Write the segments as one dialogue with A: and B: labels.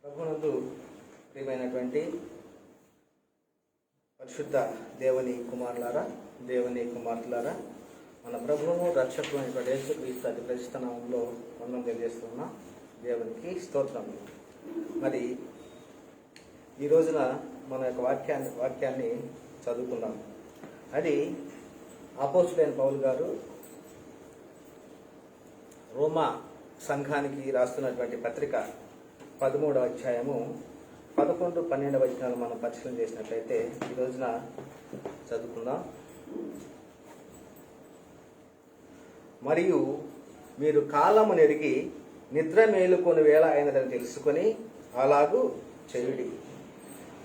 A: ప్రభునందు ప్రియమైనటువంటి పరిశుద్ధ దేవుని కుమారులారా, దేవుని కుమార్తెలారా, మన ప్రభువును రక్షకుడు అయినటువంటి యేసుక్రీస్తు అతి పరిశుద్ధ నామములో వందనం తెలియజేస్తున్నా. దేవునికి స్తోత్రం. మరి ఈ రోజున మన యొక్క వాక్యాన్ని చదువుకుందాం. అది అపోస్తులైన పౌలు గారు రోమా సంఘానికి రాస్తున్నటువంటి పత్రిక 13వ అధ్యాయము 11-12 వచనాలు మనం పరిశీలన చేసినట్లయితే ఈ రోజున చదువుకుందాం. మరియు మీరు కాలము నెరిగి నిద్ర మేలుకొని వేళ అయినదని తెలుసుకొని అలాగూ చేయుడి.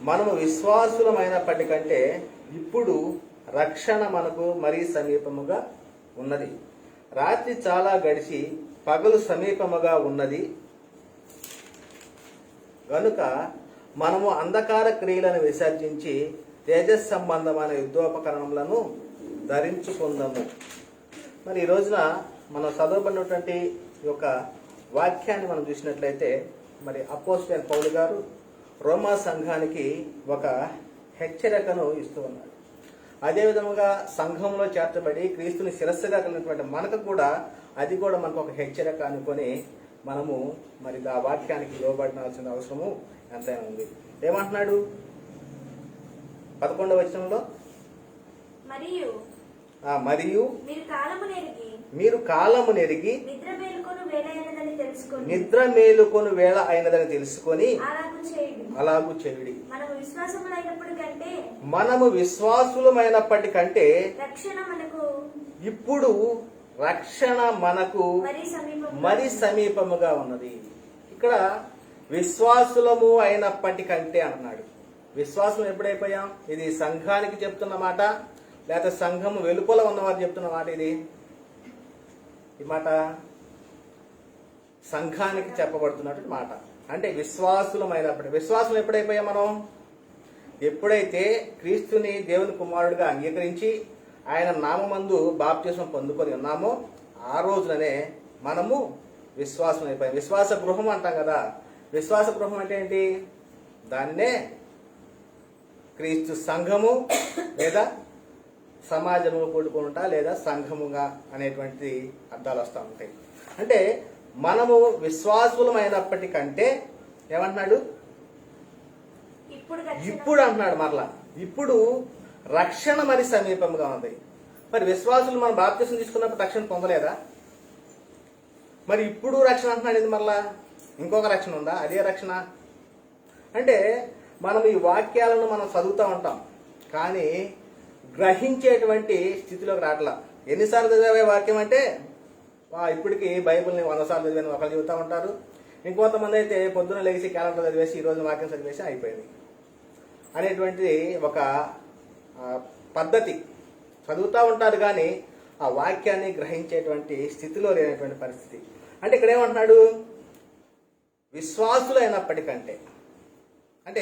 A: మనము విశ్వాసులమైనప్పటికంటే ఇప్పుడు రక్షణ మనకు మరీ సమీపముగా ఉన్నది. రాత్రి చాలా గడిచి పగలు సమీపముగా ఉన్నది కనుక మనము అంధకార క్రియలను విసర్జించి తేజస్ సంబంధమైన యుద్ధోపకరణములను ధరించుకుందాము. మరి ఈ రోజున మనం చదవబడినటువంటి యొక్క వాక్యాన్ని మనం చూసినట్లయితే మరి అపోస్తలుడైన పౌలు గారు రోమా సంఘానికి ఒక హెచ్చరికను ఇస్తూ ఉన్నాడు. అదేవిధంగా సంఘంలో చేర్చబడి క్రీస్తుని శిరస్సుగా కలిగినటువంటి మనకు కూడా అది కూడా మనకు ఒక హెచ్చరిక అనుకొని మనము మరి ఆ వాక్యానికి లోబడాల్సిన అవసరము ఎంతైనా ఉంది. ఏమంటున్నాడు 11వ వచనంలో? మరియు మీరు కాలము నెరిగి నిద్ర మేలుకొను వేళ అయినదని తెలుసుకొని అలాగూ చేయుడి. మనము విశ్వాసులమైనప్పటికంటే ఇప్పుడు రక్షణ మనకు మరి సమీపముగా ఉన్నది. ఇక్కడ విశ్వాసులము అయినప్పటికంటే అన్నాడు. విశ్వాసం ఎప్పుడైపోయాం? ఇది సంఘానికి చెప్తున్న మాట, లేకపోతే సంఘము వెలుపల ఉన్నవారు చెప్తున్న మాట? ఈ మాట సంఘానికి చెప్పబడుతున్నటువంటి మాట. అంటే విశ్వాసులమైనప్పటికీ, విశ్వాసం ఎప్పుడైపోయాం మనం? ఎప్పుడైతే క్రీస్తుని దేవుని కుమారుడిగా అంగీకరించి ఆయన నామమందు బాప్తిసం పొందుకొని ఉన్నామో ఆ రోజుననే మనము విశ్వాసం అయిపోయాం. విశ్వాస గృహం అంటాం కదా. విశ్వాస గృహం అంటే ఏంటి? దాన్నే క్రీస్తు సంఘము లేదా సమాజము కూడుకుంటా లేదా సంఘముగా అనేటువంటి అర్థాలు వస్తూ ఉంటాయి. అంటే మనము విశ్వాసులమైనప్పటికంటే ఏమంటున్నాడు? ఇప్పుడు అంటున్నాడు మరలా. ఇప్పుడు రక్షణ మరి సమీపంగా ఉంది. మరి విశ్వాసులు మనం బాప్తిసం తీసుకున్నప్పుడు రక్షణ పొందలేదా? మరి ఇప్పుడు రక్షణ అంటున్నాడు. ఇది మరలా ఇంకొక రక్షణ ఉందా? అదే రక్షణ అంటే మనం ఈ వాక్యాలను మనం చదువుతూ ఉంటాం, కానీ గ్రహించేటువంటి స్థితిలోకి రావట్లా. ఎన్నిసార్లు చదివే వాక్యం అంటే ఇప్పటికీ బైబిల్ని 100 సార్లు చదివాను ఒకరు చదువుతూ ఉంటారు. ఇంకొంతమంది అయితే పొద్దున లేచి క్యాలెండర్ చదివేసి ఈ రోజు వాక్యం చదివేసి అయిపోయింది అనేటువంటిది ఒక పద్ధతి. చదువుతూ ఉంటారు కానీ ఆ వాక్యాన్ని గ్రహించేటువంటి స్థితిలో లేనటువంటి పరిస్థితి. అంటే ఇక్కడ ఏమంటున్నాడు? విశ్వాసులైనప్పటికంటే అంటే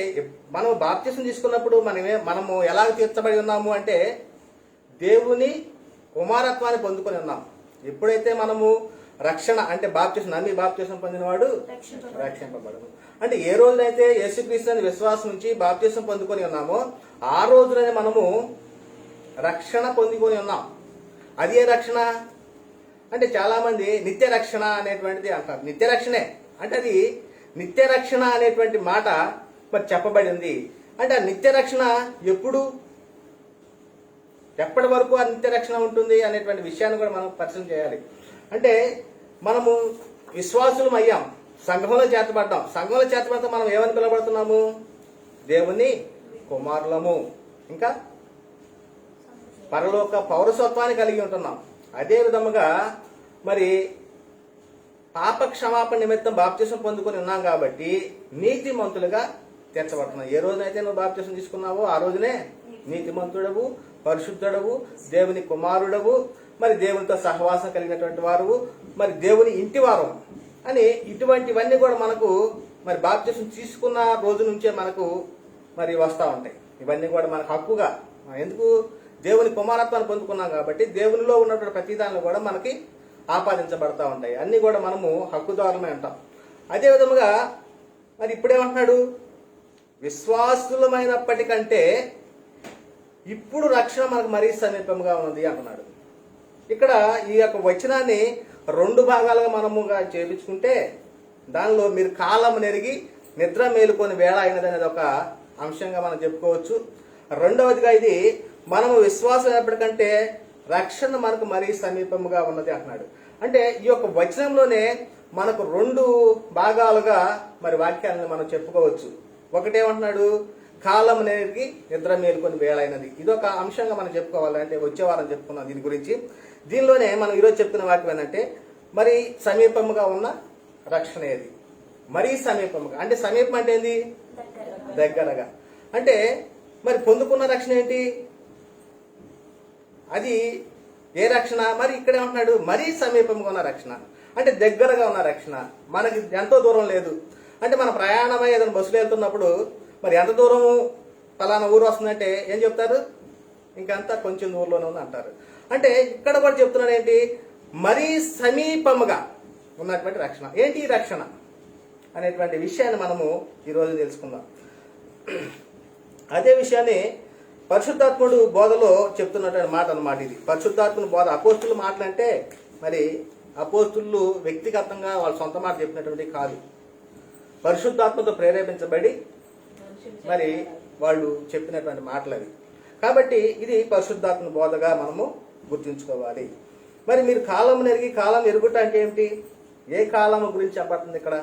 A: మనం బాప్తిసం తీసుకున్నప్పుడు మనము ఎలా తీర్చబడి ఉన్నాము అంటే దేవుని కుమారత్వాన్ని పొందుకొని ఉన్నాం. ఎప్పుడైతే మనము రక్షణ అంటే బాప్తిసం నమ్మి బాప్తిసం పొందినవాడు రక్షింపబడను. అంటే ఏ రోజునైతే యేసుక్రీస్తుని విశ్వాసం నుంచి బాప్తిసం పొందుకొని ఉన్నామో ఆ రోజుననే మనము రక్షణ పొందుకొని ఉన్నాం. అది ఏ రక్షణ అంటే చాలా మంది నిత్య రక్షణ అనేటువంటిది అంటారు. నిత్య రక్షణే అంటే అది నిత్య రక్షణ అనేటువంటి మాట మరి చెప్పబడి ఉంది. అంటే ఆ నిత్య రక్షణ ఎప్పటి వరకు ఆ నిత్య రక్షణ ఉంటుంది అనేటువంటి విషయాన్ని కూడా మనం పరిశీలన చేయాలి. అంటే మనము విశ్వాసులం అయ్యాం, సంఘంలో చేర్చబడ్డాం. సంఘంలో చేర్చబడితే మనం ఏమని పిలవబడుతున్నాము? దేవుని కుమారులము, ఇంకా పరలోక పౌరసత్వాన్ని కలిగి ఉంటున్నాం. అదే విధముగా మరి పాప క్షమాపణ నిమిత్తం బాప్తిసం పొందుకొని ఉన్నాం కాబట్టి నీతిమంతులుగా తీర్చబడుతున్నాం. ఏ రోజునైతే నువ్వు బాప్తిసం తీసుకున్నావో ఆ రోజునే నీతిమంతుడవు, పరిశుద్ధుడవు, దేవుని కుమారుడవు, మరి దేవునితో సహవాసం కలిగినటువంటి వారు, మరి దేవుని ఇంటివారం అని ఇటువంటివన్నీ కూడా మనకు మరి బాప్తిసం తీసుకున్న రోజు నుంచే మనకు మరి వస్తూ ఉంటాయి. ఇవన్నీ కూడా మనకు హక్కుగా, ఎందుకు? దేవుని కుమారత్వాన్ని పొందుకున్నాం కాబట్టి దేవునిలో ఉన్నటువంటి ప్రతిదానాలు కూడా మనకి ఆపాదించబడతా ఉంటాయి. అన్ని కూడా మనము హక్కుదారులమే అంటాం. అదే విధముగా మరి ఇప్పుడేమంటున్నాడు? విశ్వాసులమైనప్పటికంటే ఇప్పుడు రక్షణ మనకు మరీ సమీపంగా ఉన్నది అంటున్నాడు. ఇక్కడ ఈ యొక్క వచనాన్ని 2 భాగాలుగా మనముగా చేపించుకుంటే దానిలో మీరు కాలం నెరిగి నిద్ర మేలుకొని వేళ అయినది అనేది ఒక అంశంగా మనం చెప్పుకోవచ్చు. రెండవదిగా ఇది మనము విశ్వాసం ఎప్పటికంటే రక్షణ మనకు మరీ సమీపముగా ఉన్నది అంటున్నాడు. అంటే ఈ యొక్క వచనంలోనే మనకు 2 భాగాలుగా మరి వాక్యాలను మనం చెప్పుకోవచ్చు. ఒకటేమంటున్నాడు? కాలం నెరిగి నిద్ర మేలుకొని వేళైనది. ఇదొక అంశంగా మనం చెప్పుకోవాలి. అంటే వచ్చే వారం చెప్పుకున్నాం దీని గురించి. దీనిలోనే మనం ఈరోజు చెప్తున్న వాక్యం ఏంటంటే మరి సమీపముగా ఉన్న రక్షణ ఏది? మరీ సమీపముగా అంటే సమీపం అంటే ఏంది? దగ్గరగా. అంటే మరి పొందుకున్న రక్షణ ఏంటి? అది ఏ రక్షణ? మరి ఇక్కడే ఉంటున్నాడు మరీ సమీపంగా ఉన్న రక్షణ అంటే దగ్గరగా ఉన్న రక్షణ. మనకి ఎంతో దూరం లేదు. అంటే మన ప్రయాణమై ఏదైనా బస్సులో వెళ్తున్నప్పుడు మరి ఎంత దూరం పలానా ఊరు వస్తుందంటే ఏం చెప్తారు? ఇంకంతా కొంచెం ఊర్లోనే ఉంది అంటారు. అంటే ఇక్కడ కూడా చెప్తున్నాడు ఏంటి? మరీ సమీపముగా ఉన్నటువంటి రక్షణ. ఏంటి ఈ రక్షణ అనేటువంటి విషయాన్ని మనము ఈరోజు తెలుసుకుందాం. అదే విషయాన్ని పరిశుద్ధాత్ముడు బోధలో చెప్తున్నటువంటి మాట అన్నమాట ఇది. పరిశుద్ధాత్ముని బోధ అపోస్తుల మాటలంటే మరి అపోస్తులు వ్యక్తిగతంగా వాళ్ళ సొంత మాట చెప్పినటువంటి కాదు. పరిశుద్ధాత్మతో ప్రేరేపించబడి మరి వాళ్ళు చెప్పినటువంటి మాటలు అవి. కాబట్టి ఇది పరిశుద్ధాత్మ బోధగా మనము గుర్తుంచుకోవాలి. మరి మీరు కాలం నెరిగి కాలం ఎరుగుట అంటే ఏమిటి? ఏ కాలము గురించి చెప్పబడుతుంది ఇక్కడ?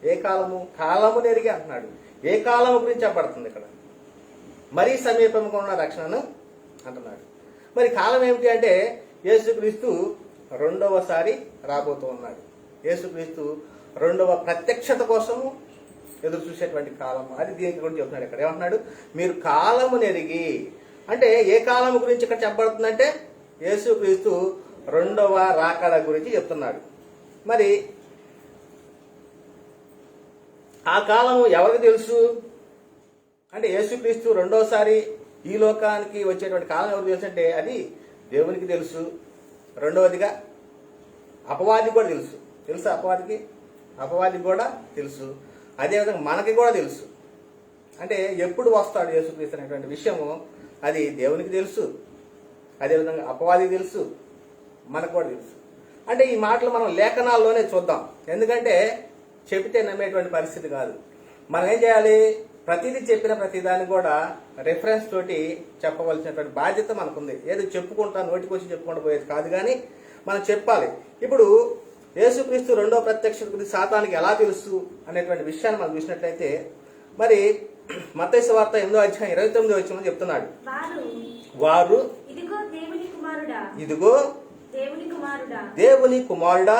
A: ఏ కాలము? కాలము నెరిగి అంటున్నాడు. ఏ కాలము గురించి చెప్పబడుతుంది ఇక్కడ? మరీ సమీపంగా ఉన్న రక్షణను అంటున్నాడు. మరి కాలం ఏమిటి అంటే యేసుక్రీస్తు రెండవసారి రాబోతూ ఉన్నాడు. యేసుక్రీస్తు రెండవ ప్రత్యక్షత కోసము ఎదురు చూసేటువంటి కాలం అది. దీనికి కూడా చెప్తున్నాడు ఇక్కడ. ఏమంటున్నాడు? మీరు కాలము నెరిగి అంటే ఏ కాలము గురించి ఇక్కడ చెప్పబడుతుందంటే యేసుక్రీస్తు రెండవ రాకడ గురించి చెప్తున్నాడు. మరి ఆ కాలము ఎవరికి తెలుసు అంటే యేసుక్రీస్తు రెండోసారి ఈ లోకానికి వచ్చేటువంటి కాలం ఎవరికి తెలుసు అంటే అది దేవునికి తెలుసు. రెండవదిగా అపవాదికి కూడా తెలుసు. తెలుసా? అపవాదికి కూడా తెలుసు. అదేవిధంగా మనకి కూడా తెలుసు. అంటే ఎప్పుడు వస్తాడు యేసుక్రీస్తు అనేటువంటి విషయము అది దేవునికి తెలుసు, అదేవిధంగా అపవాదికి తెలుసు, మనకు కూడా తెలుసు. అంటే ఈ మాటలు మనం లేఖనాల్లోనే చూద్దాం. ఎందుకంటే చెబితే నమ్మేటువంటి పరిస్థితి కాదు. మనం ఏం చేయాలి? ప్రతిదీ చెప్పిన ప్రతిదాన్ని కూడా రెఫరెన్స్ తోటి చెప్పవలసినటువంటి బాధ్యత మనకుంది. ఏదో చెప్పుకుంటా నోటికి వచ్చి చెప్పుకుంటూ పోయేది కాదు, కానీ మనం చెప్పాలి. ఇప్పుడు యేసుక్రీస్తు రెండో ప్రత్యక్షత గురించి సాతానికి ఎలా తెలుసు అనేటువంటి విషయాన్ని మనం చూసినట్లయితే మరి మత్తయి సువార్త 8వ అధ్యాయం 29వ వచనంలో చెప్తున్నాడు. వారు ఇదిగో దేవుని కుమారుడా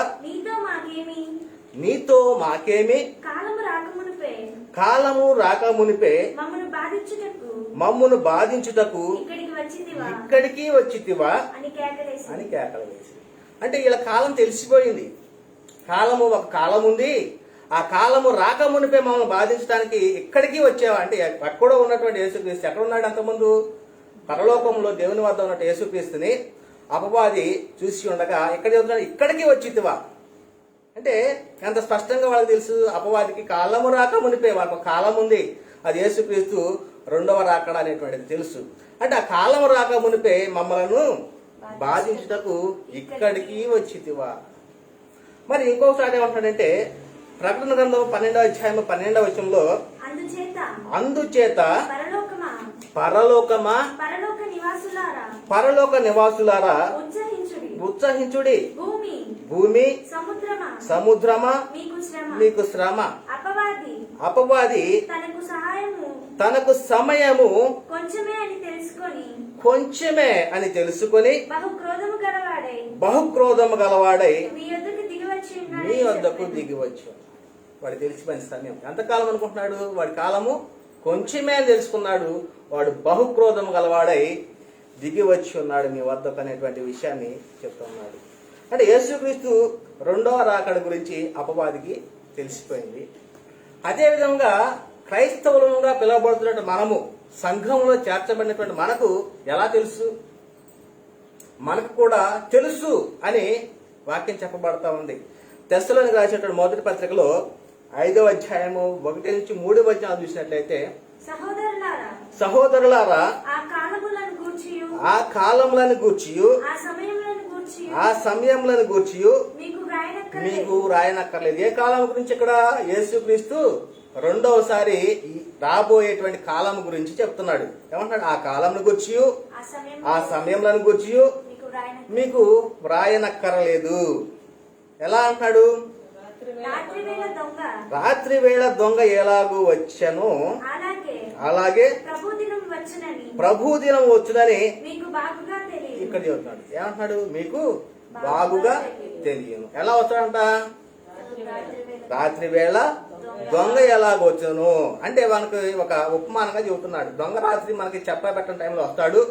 A: నీతో మాకేమి కాలము రాకమునిపే మమ్మును బాధించుటకు ఇక్కడికి వచ్చితివా అని కేకలు వేసి. అంటే ఇలా కాలం తెలిసిపోయింది. కాలము ఒక కాలం ఉంది. ఆ కాలము రాకమునిపే మమ్మల్ని బాధించడానికి ఇక్కడికి వచ్చావా అంటే ఎక్కడో ఉన్నటువంటి యేసుక్రీస్తు ఎక్కడ ఉన్నాడు? అంతకుముందు పరలోకంలో దేవుని వద్ద ఉన్నట్టు యేసుక్రీస్తుని అపవాది చూసి ఉండగా ఇక్కడ చెబుతున్నాడు ఇక్కడికి వచ్చితివా అంటే ఎంత స్పష్టంగా వాళ్ళకి తెలుసు. అపవాదికి కాలము రాకమునిపే వాళ్ళకు కాలం ఉంది, అది యేసుక్రీస్తు రెండవ రాకడ అనేటువంటిది తెలుసు. అంటే ఆ కాలము రాకమునిపే మమ్మలను బాధించుటకు ఇక్కడికి వచ్చితివా. మరి ఇంకొకసారి ఏమంటాడంటే ప్రకటన గ్రంథం 12వ అధ్యాయం 12వ వచనంలో అందుచేత పరలోక నివాసులారా ఉత్సహించుడి, భూమి సముద్రమా మీకు శ్రమ, అపవాది తనకు సమయము కొంచెమే అని తెలుసుకొని బహుక్రోధము గలవాడై మీ వద్దకు దిగివచ్చు. వాడు తెలిసిపోయిన సమయం ఎంతకాలం అనుకుంటున్నాడు? వాడి కాలము కొంచెమే అని తెలుసుకున్నాడు. వాడు బహుక్రోధము గలవాడై దిగి వచ్చి ఉన్నాడు మీ వద్దకు అనేటువంటి విషయాన్ని చెప్తున్నాడు. అంటే యేసుక్రీస్తు రెండవ రాకడ గురించి అపవాదికి తెలిసిపోయింది. అదేవిధంగా క్రైస్తవులుగా పిలువబడుతున్నట్టు మనము సంఘంలో చేర్చబడినటువంటి మనకు ఎలా తెలుసు? మనకు కూడా తెలుసు అని వాక్యం చెప్పబడతా ఉంది. తెస్సలోనికి రాసినటువంటి మొదటి పత్రికలో 5వ అధ్యాయము 1 నుంచి 3వ వచనాలు చూసినట్లయితే,
B: సహోదరులారా,
A: సహోదరులారా,
B: ఆ కాలములను గూర్చియు
A: ఆ కాలములను గూర్చియు
B: ఆ సమయములను గూర్చియు
A: ఆ సమయములను గూర్చియు
B: మీకు వ్రాయనక్కర్లేదు.
A: మీకు రాయనక్కర్లేదు. ఏ కాలం గురించి ఇక్కడ యేసుక్రీస్తు రెండవసారి రాబోయేటువంటి కాలం గురించి చెప్తున్నాడు. ఏమంటున్నాడు? ఆ కాలంను గూర్చియు ఆ సమయములను గూర్చియు మీకు వ్రాయనక్కర్లేదు. ఎలా అంటాడు? రాత్రి వేళ దొంగ ఎలాగూ వచ్చను అలాగే ప్రభు దినం వచ్చునని ఇక్కడ చెబుతున్నాడు. ఏమంటున్నాడు? మీకు బాగుగా తెలియను. ఎలా వస్తాడంట? రాత్రి వేళ దొంగ ఎలాగొచ్చును అంటే మనకు ఒక ఉపమానంగా చెబుతున్నాడు. దొంగ రాత్రి మనకి చెప్పబెట్టని టైంలో వస్తాడు,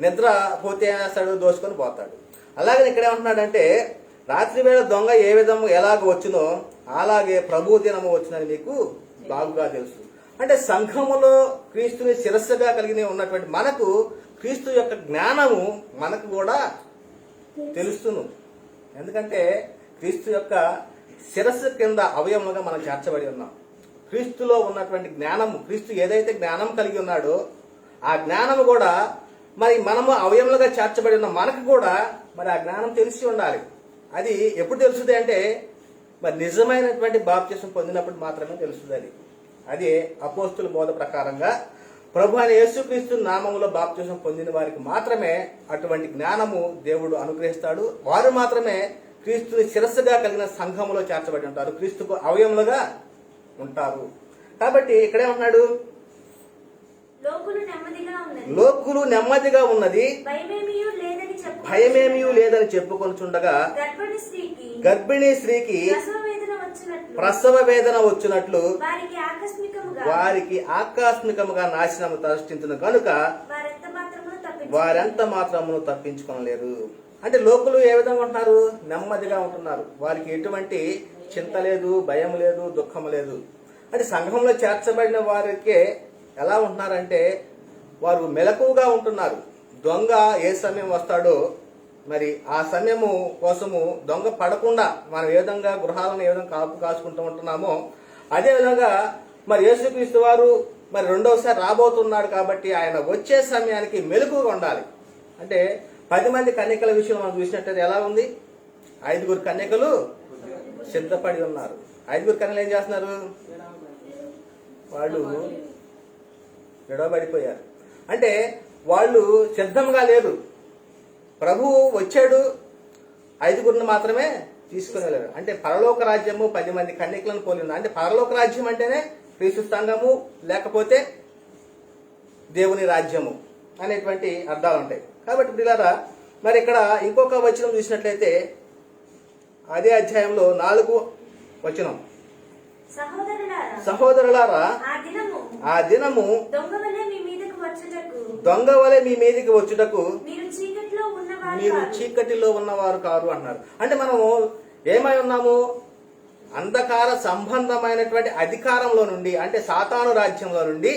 A: నిద్ర పోతే వేస్తాడు, దోసుకొని పోతాడు. అలాగే ఇక్కడ ఏమంటున్నాడంటే, రాత్రి వేళ దొంగ ఏ విధము ఎలాగ వచ్చునో అలాగే ప్రభు దినము వచ్చినని మీకు బాగుగా తెలుసు. అంటే సంఘములో క్రీస్తుని శిరస్సుగా కలిగి ఉన్నటువంటి మనకు క్రీస్తు యొక్క జ్ఞానము మనకు కూడా తెలుస్తును. ఎందుకంటే క్రీస్తు యొక్క శిరస్సు కింద అవయములుగా మనం చేర్చబడి ఉన్నాం. క్రీస్తులో ఉన్నటువంటి జ్ఞానము, క్రీస్తు ఏదైతే జ్ఞానం కలిగి ఉన్నాడో ఆ జ్ఞానము కూడా మరి మనము అవయములుగా చేర్చబడి ఉన్న మనకు కూడా మరి ఆ జ్ఞానం తెలిసి ఉండాలి. అది ఎప్పుడు తెలుస్తుంది అంటే మరి నిజమైనటువంటి బాప్తిసం పొందినప్పుడు మాత్రమే తెలుస్తుంది. అది అపోస్తుల బోధ ప్రకారంగా ప్రభు అయిన యేసుక్రీస్తు నామములో బాప్తిసం పొందిన వారికి మాత్రమే అటువంటి జ్ఞానము దేవుడు అనుగ్రహిస్తాడు. వారు మాత్రమే క్రీస్తుని శిరస్సుగా కలిగిన సంఘములో చేర్చబడి ఉంటారు, క్రీస్తుకు అవయములుగా ఉంటారు. కాబట్టి ఇక్కడేమంటున్నాడు? లోకులు నెమ్మదిగా ఉన్నది, భయమేమీ లేదని చెప్పుకొనుచుండగా గర్భిణీ స్త్రీకి ప్రసవ వేదన వచ్చినట్లు వారికి ఆకస్మికముగా నాశనము తరష్టించును కనుక వారెంత మాత్రమును తప్పించుకోలేరు. అంటే లోకులు ఏ విధంగా ఉంటున్నారు? నెమ్మదిగా ఉంటున్నారు. వారికి ఎటువంటి చింత లేదు, భయం లేదు, దుఃఖం లేదు. అంటే సంఘంలో చేర్చబడిన వారికే ఎలా ఉంటున్నారంటే వారు మెలకువగా ఉంటున్నారు. దొంగ ఏ సమయం వస్తాడో మరి ఆ సమయము కోసము దొంగ పడకుండా మనం ఏ విధంగా గృహాలను ఏ విధంగా కాపు కాసుకుంటూ ఉంటున్నామో అదే విధంగా మరి యేసుక్రీస్తు వారు మరి రెండవసారి రాబోతున్నాడు కాబట్టి ఆయన వచ్చే సమయానికి మెలకువగా ఉండాలి. అంటే 10 మంది కన్యకల విషయం మనం చూసినట్టయితే ఎలా ఉంది? 5 కన్యకలు సిద్ధపడి ఉన్నారు. 5 కన్యలు ఏం చేస్తున్నారు? వాళ్ళు విడవబడిపోయారు. అంటే వాళ్ళు సిద్ధంగా లేరు. ప్రభువు వచ్చాడు, 5 మాత్రమే తీసుకుని వెళ్ళారు. అంటే పరలోక రాజ్యము 10 మంది కన్యకలను పోలి ఉంది. అంటే పరలోక రాజ్యం అంటేనే క్రీస్తు సంఘము లేకపోతే దేవుని రాజ్యము అనేటువంటి అర్థాలు ఉంటాయి. కాబట్టి పిల్లరా మరి ఇక్కడ ఇంకొక వచనం చూసినట్లయితే అదే అధ్యాయంలో 4వ వచనం, సహోదరులారా, ఆ దినము దొంగ వలె మీ మీదకి వచ్చుటకు మీరు చీకటిలో ఉన్నవారు కారు అన్నారు. అంటే మనము ఏమై ఉన్నాము? అంధకార సంబంధమైనటువంటి అధికారంలో నుండి అంటే సాతాను రాజ్యంలో నుండి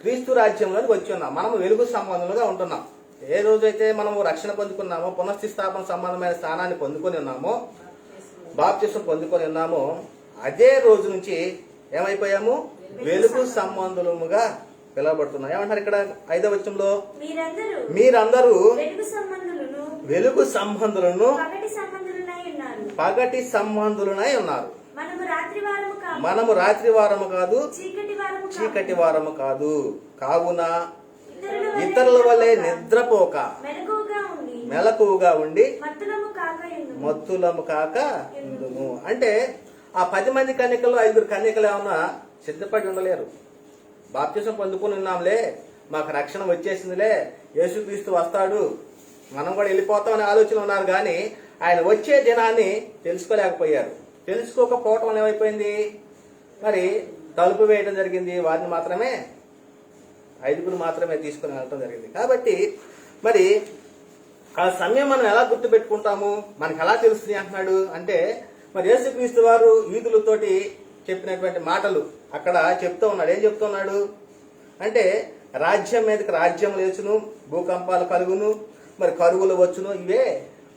A: క్రీస్తు రాజ్యంలోకి వచ్చి ఉన్నాం. మనము వెలుగు సంబంధంగా ఉంటున్నాం. ఏ రోజైతే మనము రక్షణ పొందుకున్నామో, పునఃస్థాపన సంబంధమైన స్థానాన్ని పొందుకొని ఉన్నామో, బాప్తిసం పొందుకొని ఉన్నామో అదే రోజు నుంచి ఏమైపోయాము? వెలుగు సంబంధులముగా పిలువబడుతున్నాం. ఏమంటారు ఇక్కడ 5వ వచనంలో? మీరందరూ వెలుగు సంబంధులను పగటి సంబంధులనై ఉన్నారు. మనము రాత్రి వారము కాదు, చీకటి వారము కాదు. కావున ఇతరుల వల్లే నిద్రపోక మెలకువగా ఉండి మత్తులము కాక ఉండుము. అంటే ఆ 10 మంది కన్యకలు 5 కన్యకలు ఏమన్నా సిద్ధపడి ఉండలేరు. బాప్తిసం పొందుకుని ఉన్నాంలే, మాకు రక్షణ వచ్చేసిందిలే, యేసుక్రీస్తు వస్తాడు, మనం కూడా వెళ్ళిపోతాం అనే ఆలోచన ఉన్నారు. కానీ ఆయన వచ్చే దినాన్ని తెలుసుకోలేకపోయారు. తెలుసుకోకపోవటం వల్ల ఏమైపోయింది? మరి తలుపు వేయడం జరిగింది. వారిని మాత్రమే 5 మాత్రమే తీసుకుని వెళ్ళటం జరిగింది. కాబట్టి మరి ఆ సమయం మనం ఎలా గుర్తుపెట్టుకుంటాము? మనకు ఎలా తెలుస్తుంది అంటున్నాడు అంటే మరి యేసుక్రీస్తు వారు యూదులతోటి చెప్పినటువంటి మాటలు అక్కడ చెప్తూ ఉన్నాడు. ఏం చెప్తూ ఉన్నాడు అంటే రాజ్యం మీదకి రాజ్యం లేచును, భూకంపాలు కలుగును, మరి కరువులు వచ్చును, ఇవే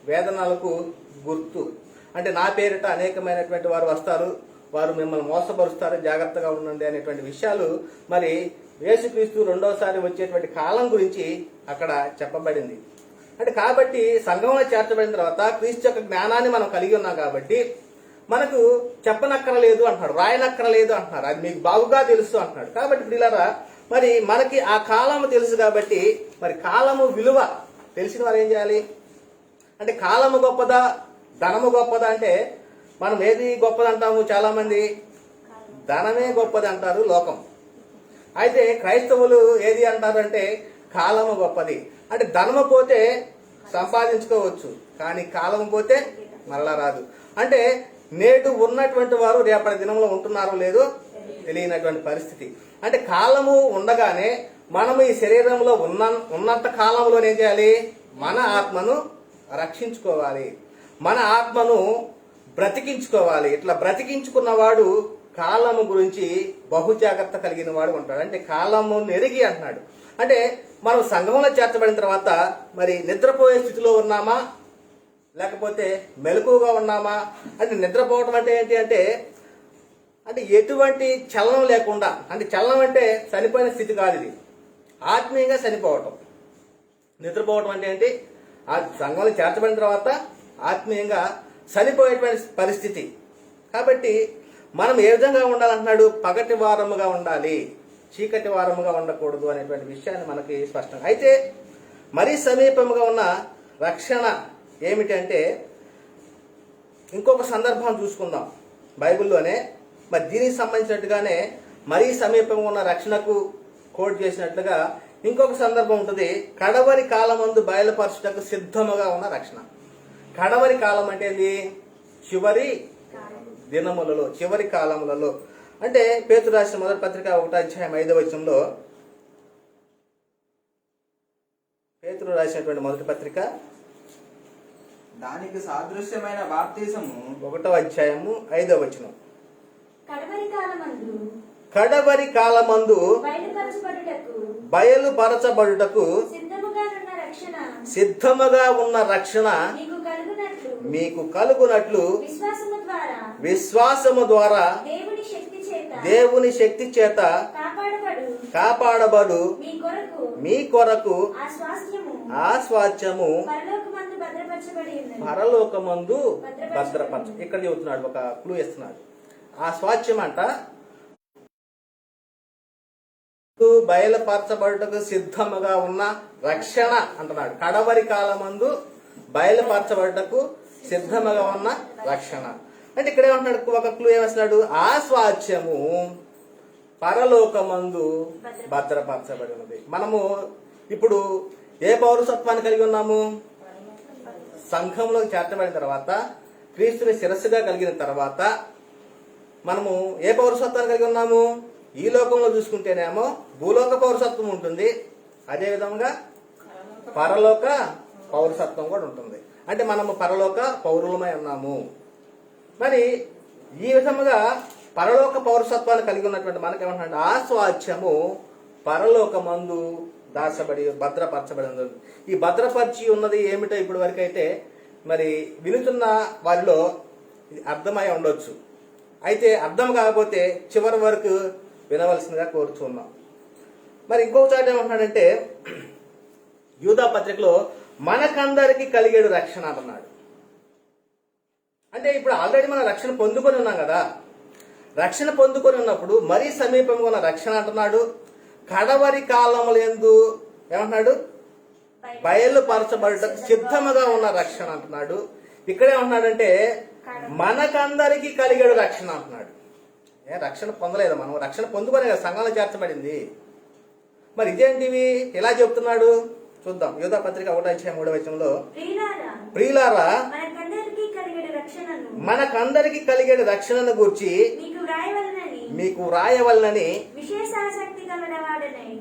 A: వేదనలకు గుర్తు. అంటే నా పేరిట అనేకమైనటువంటి వారు వస్తారు, వారు మిమ్మల్ని మోసపరుస్తారు, జాగ్రత్తగా ఉండండి అనేటువంటి విషయాలు మరి యేసుక్రీస్తు రెండోసారి వచ్చేటువంటి కాలం గురించి అక్కడ చెప్పబడింది. అంటే కాబట్టి సంఘంలో చేర్చబడిన తర్వాత క్రీస్తు యొక్క జ్ఞానాన్ని మనం కలిగి ఉన్నాం కాబట్టి మనకు చెప్పనక్కరలేదు అంటున్నాడు, రాయనక్కరలేదు అంటున్నాడు, అది మీకు బాగుగా తెలుసు అంటున్నాడు. కాబట్టి పిల్లరా మరి మనకి ఆ కాలము తెలుసు కాబట్టి మరి కాలము విలువ తెలిసిన వారు ఏం చేయాలి అంటే, కాలము గొప్పదా ధనము గొప్పదా అంటే మనం ఏది గొప్పది అంటాము? చాలా మంది ధనమే గొప్పది అంటారు లోకం. అయితే క్రైస్తవులు ఏది అంటారు అంటే కాలము గొప్పది. అంటే ధనము పోతే సంపాదించుకోవచ్చు, కానీ కాలము పోతే మరలా రాదు. అంటే నేడు ఉన్నటువంటి వారు రేపటి దినంలో ఉంటున్నారో లేదో తెలియనటువంటి పరిస్థితి. అంటే కాలము ఉండగానే మనము ఈ శరీరంలో ఉన్నంత కాలంలో ఏం చేయాలి? మన ఆత్మను రక్షించుకోవాలి, మన ఆత్మను బ్రతికించుకోవాలి. ఇట్లా బ్రతికించుకున్నవాడు కాలము గురించి బహు జాగ్రత్త కలిగిన వాడు ఉంటాడు. అంటే కాలము నెరిగి అంటున్నాడు. అంటే మనం సంఘంలో చేర్చబడిన తర్వాత మరి నిద్రపోయే స్థితిలో ఉన్నామా లేకపోతే మెలకువగా ఉన్నామా? అంటే నిద్రపోవటం అంటే ఏంటి అంటే ఎటువంటి చలనం లేకుండా, అంటే చలనం అంటే చనిపోయిన స్థితి కాదు, ఇది ఆత్మీయంగా చనిపోవటం. నిద్రపోవటం అంటే ఏంటి? ఆ సంఘంలో చేర్చబడిన తర్వాత ఆత్మీయంగా చనిపోయేటువంటి పరిస్థితి. కాబట్టి మనం ఏ విధంగా ఉండాలంటున్నాడు? పగటి వారముగా ఉండాలి, చీకటి వారముగా ఉండకూడదు అనేటువంటి విషయాన్ని మనకి స్పష్టంగా. అయితే మరీ సమీపముగా ఉన్న రక్షణ ఏమిటంటే ఇంకొక సందర్భం చూసుకుందాం బైబిల్లోనే. మరి దీనికి సంబంధించినట్టుగానే మరీ సమీపంగా ఉన్న రక్షణకు కోట్ చేసినట్లుగా ఇంకొక సందర్భం ఉంటుంది. కడవరి కాలమందు బయలుపరచుటకు సిద్ధముగా ఉన్న రక్షణ. కడవరి కాలం అంటే ఏంది? చివరి దినములలో, చివరి కాలములలో. అంటే పేతురు రాసిన మొదటి పత్రిక 1:5 పేతురు రాసినటువంటి మొదటి పత్రిక
C: దానికి సాదృశ్యమైన బాప్తిసము
A: 1:5
B: కడవరి కాలమందు
A: బయలుపరచబడుటకు సిద్ధముగా ఉన్న రక్షణ మీకు కలుగునట్లు విశ్వాసము ద్వారా దేవుని శక్తి చేత కాపాడబడు మీ కొరకు ఆ స్వాస్థ్యము పరలోకమందు భద్రపరచ. ఇక్కడ చెబుతున్నాడు, ఒక క్లూ ఇస్తున్నాడు. ఆ స్వాస్థ్యం అంట బయలుపరచబడుటకు సిద్ధముగా ఉన్న రక్షణ అంటున్నాడు. కడవరి కాలమందు బయలుపరచబడుటకు సిద్ధముగా ఉన్న రక్షణ అంటే ఇక్కడ ఏమంటున్నాడు? ఒక క్లూ ఏమేస్తున్నాడు? ఆ స్వాస్థ్యము పరలోకమందు భద్రపరచబడి ఉన్నది. మనము ఇప్పుడు ఏ పౌరసత్వాన్ని కలిగి ఉన్నాము? సంఘంలోకి చేర్చబడిన తర్వాత, క్రీస్తుని శిరస్సుగా కలిగిన తర్వాత మనము ఏ పౌరసత్వాన్ని కలిగి ఉన్నాము? ఈ లోకంలో చూసుకుంటేనేమో భూలోక పౌరసత్వం ఉంటుంది, అదే విధంగా పరలోక పౌరసత్వం కూడా ఉంటుంది. అంటే మనము పరలోక పౌరులమై ఉన్నాము. మరి ఈ విధముగా పరలోక పౌరసత్వాన్ని కలిగి ఉన్నటువంటి మనకేమంటున్నాడు? ఆ స్వాస్థ్యము పరలోకమందు దాచబడి భద్రపరచబడి ఉంది. ఈ భద్రపరిచి ఉన్నది ఏమిటో ఇప్పటి వరకు అయితే మరి వినుతున్న వారిలో అర్థమై ఉండొచ్చు. అయితే అర్థం కాకపోతే చివరి వరకు వినవలసిందిగా కోరుతున్నాం. మరి ఇంకొక చోట ఏమంటున్నాడంటే యూదా పత్రికలో మనకందరికి కలిగేడు రక్షణ అన్నాడు. అంటే ఇప్పుడు ఆల్రెడీ మనం రక్షణ పొందుకొని ఉన్నాం కదా. రక్షణ పొందుకొని ఉన్నప్పుడు మరీ సమీపంగా ఉన్న రక్షణ అంటున్నాడు. కడవరి కాలములందు ఏమంటున్నాడు? బయలుపరచబడటకు సిద్ధముగా ఉన్న రక్షణ అంటున్నాడు. ఇక్కడే ఉంటున్నాడంటే మనకందరికి కలిగేడు రక్షణ అంటున్నాడు. రక్షణ పొందలేదు, మనం రక్షణ పొందుకునే కదా సంఘంలో చేర్చబడింది. మరి ఇదేంటివి ఎలా చెప్తున్నాడు చూద్దాం. యూదా పత్రిక 1:3 ప్రియులారా మనకందరికి కలిగేడు రక్షణను గూర్చి మీకు వ్రాయవలనని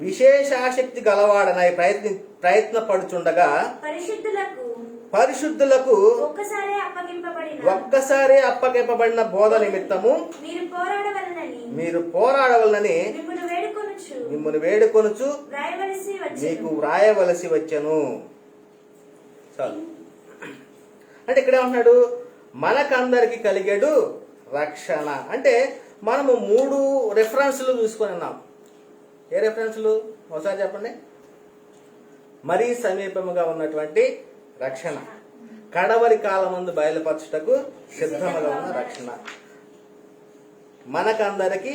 A: విశేషాశక్తి గలవాడనై ప్రయత్నపడుచుండగా పరిశుద్ధులకు ఒక్కసారి అప్పగింపబడిన బోధ నిమిత్తము మీరు పోరాడవలనని మిమ్మల్ని వేడుకొనుచు మీకు వ్రాయవలసి వచ్చను. చాలు. అంటే ఇక్కడ ఏమంటున్నాడు? మనకందరికి కలిగేడు రక్షణ. అంటే మనము 3 రెఫరెన్స్లు చూసుకొని ఉన్నాం. ఏ రెఫరెన్స్లు ఒకసారి చెప్పండి. మరీ సమీపముగా ఉన్నటువంటి రక్షణ, కడవరి కాలమందు బయలుపరచుటకు సిద్ధముగా ఉన్న రక్షణ, మనకందరికి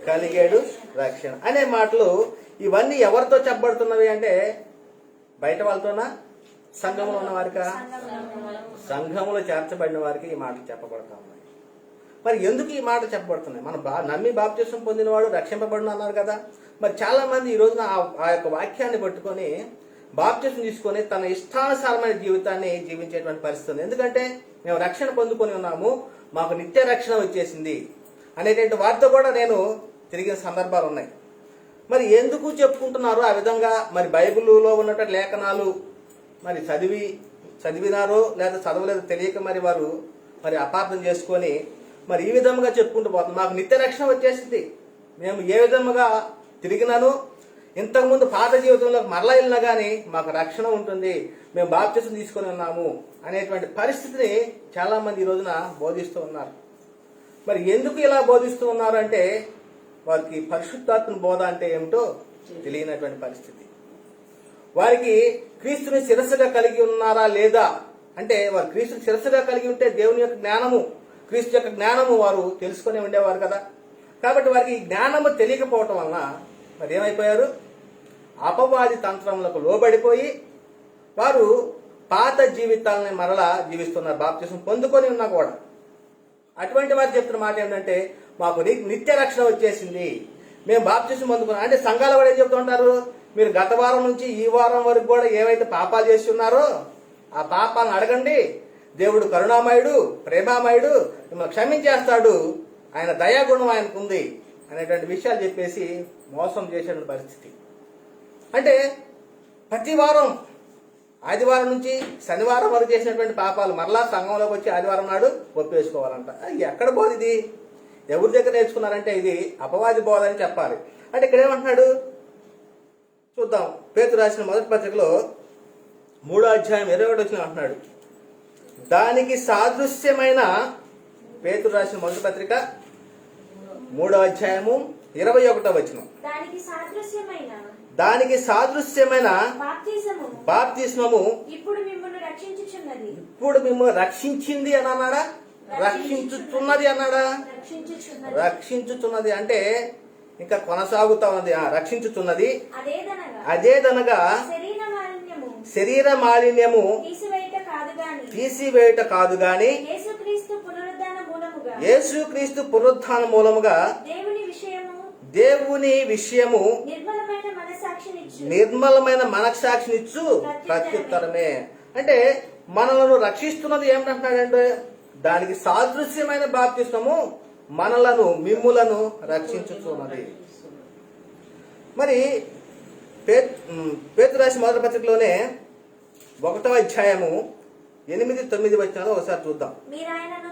A: కలిగేడు రక్షణ అనే మాటలు ఇవన్నీ ఎవరితో చెప్పబడుతున్నవి అంటే బయట వాళ్ళతోనా, సంఘంలో ఉన్న వారికా? సంఘంలో చేర్చబడిన వారికి ఈ మాటలు చెప్పబడతా ఉన్నాయి. మరి ఎందుకు ఈ మాట చెప్పబడుతున్నాయి? మనం నమ్మి బాప్తిసం పొందినవాడు రక్షింపబడును అన్నారు కదా. మరి చాలా మంది ఈ రోజున ఆ యొక్క వాక్యాన్ని పట్టుకొని బాప్తిసం తీసుకొని తన ఇష్టానుసారమైన జీవితాన్ని జీవించేటువంటి పరిస్థితి ఉంది. ఎందుకంటే మేము రక్షణ పొందుకొని ఉన్నాము, మాకు నిత్య రక్షణ వచ్చేసింది అనేటువంటి వారితో కూడా నేను తిరిగిన సందర్భాలు ఉన్నాయి. మరి ఎందుకు చెప్పుకుంటున్నారు ఆ విధంగా? మరి బైబిల్లో ఉన్నటువంటి లేఖనాలు మరి చదివినారో లేదా చదవలేదో తెలియక మరి వారు మరి అపార్థం చేసుకొని మరి ఈ విధంగా చెప్పుకుంటూ పోతున్నారు. మాకు నిత్య రక్షణ వచ్చేసింది, మేము ఏ విధముగా తిరిగినాను, ఇంతకుముందు పాత జీవితంలో మరలా వెళ్ళినా కానీ మాకు రక్షణ ఉంటుంది, మేము బాప్తిసం తీసుకొని ఉన్నాము అనేటువంటి పరిస్థితిని చాలా మంది ఈ రోజున బోధిస్తూ ఉన్నారు. మరి ఎందుకు ఇలా బోధిస్తూ ఉన్నారు అంటే వారికి పరిశుద్ధాత్మ బోధ అంటే ఏమిటో తెలియనటువంటి పరిస్థితి. వారికి క్రీస్తుని శిరస్సుగా కలిగి ఉన్నారా లేదా అంటే, వారు క్రీస్తుని శిరస్సుగా కలిగి ఉంటే దేవుని యొక్క జ్ఞానము, క్రీస్తు యొక్క జ్ఞానము వారు తెలుసుకుని ఉండేవారు కదా. కాబట్టి వారికి ఈ జ్ఞానము తెలియకపోవటం వలన మరి ఏమైపోయారు? అపవాది తంత్రములకు లోబడిపోయి వారు పాత జీవితాలని మరలా జీవిస్తున్నారు, బాప్తిసం పొందుకొని ఉన్నా కూడా. అటువంటి వారు చెప్తున్న మాట ఏంటంటే మాకు నిత్య రక్షణ వచ్చేసింది, మేము బాప్తిసం పొందుకున్నాం అంటే. సంఘాల వాడు ఏం చెప్తూ ఉంటారు? మీరు గత వారం నుంచి ఈ వారం వరకు కూడా ఏవైతే పాపాలు చేసి ఉన్నారో ఆ పాపాలను అడగండి, దేవుడు కరుణామయుడు, ప్రేమామయుడు, మిమ్మల్ని క్షమించేస్తాడు, ఆయన దయాగుణం ఆయనకు ఉంది అనేటువంటి విషయాలు చెప్పేసి మోసం చేసేటువంటి పరిస్థితి. అంటే ప్రతి వారం ఆదివారం నుంచి శనివారం వరకు చేసినటువంటి పాపాలు మరలా సంఘంలోకి వచ్చి ఆదివారం నాడు ఒప్పేసుకోవాలంట. ఎక్కడ బోధ ఇది? ఎవరి దగ్గర నేర్చుకున్నారంటే ఇది అపవాది బోధ అని చెప్పాలి. అంటే ఇక్కడ ఏమంటున్నాడు చూద్దాం. పేతురు రాసిన మొదటి పత్రికలో 3వ అధ్యాయం 21వ వచనం అంటున్నాడు, దానికి సాదృశ్యమైన, పేతురు రాసిన మొదటి పత్రిక 3వ అధ్యాయము 21వ వచనం, దానికి సాదృశ్యమైన బాప్తిస్మము ఇప్పుడు మిమ్మల్ని రక్షించింది అని అన్నాడా? రక్షించుచున్నది అన్నాడా? రక్షించుచున్నది అంటే ఇంకా కొనసాగుతా ఉన్నది. రక్షించుచున్నది అదేదనగా శరీర మాలిన్యము తీసివేయుట కాదు గాని యేసుక్రీస్తు పునరుద్ధాన మూలముగా దేవుని విషయము నిర్మలమైన మనస్సాక్షినిచ్చు ప్రత్యుత్తరమే. అంటే మనలను రక్షిస్తున్నది ఏమిటంటున్నాడంటే దానికి సాదృశ్యమైన బాప్తిస్మము మనలను మిమ్ములను రక్షించుతున్నది. మరి పేతురు రాసిన మొదటి పత్రికలోనే 1వ అధ్యాయము 8-9 వచనాలు ఒకసారి చూద్దాం. మీరు ఆయనను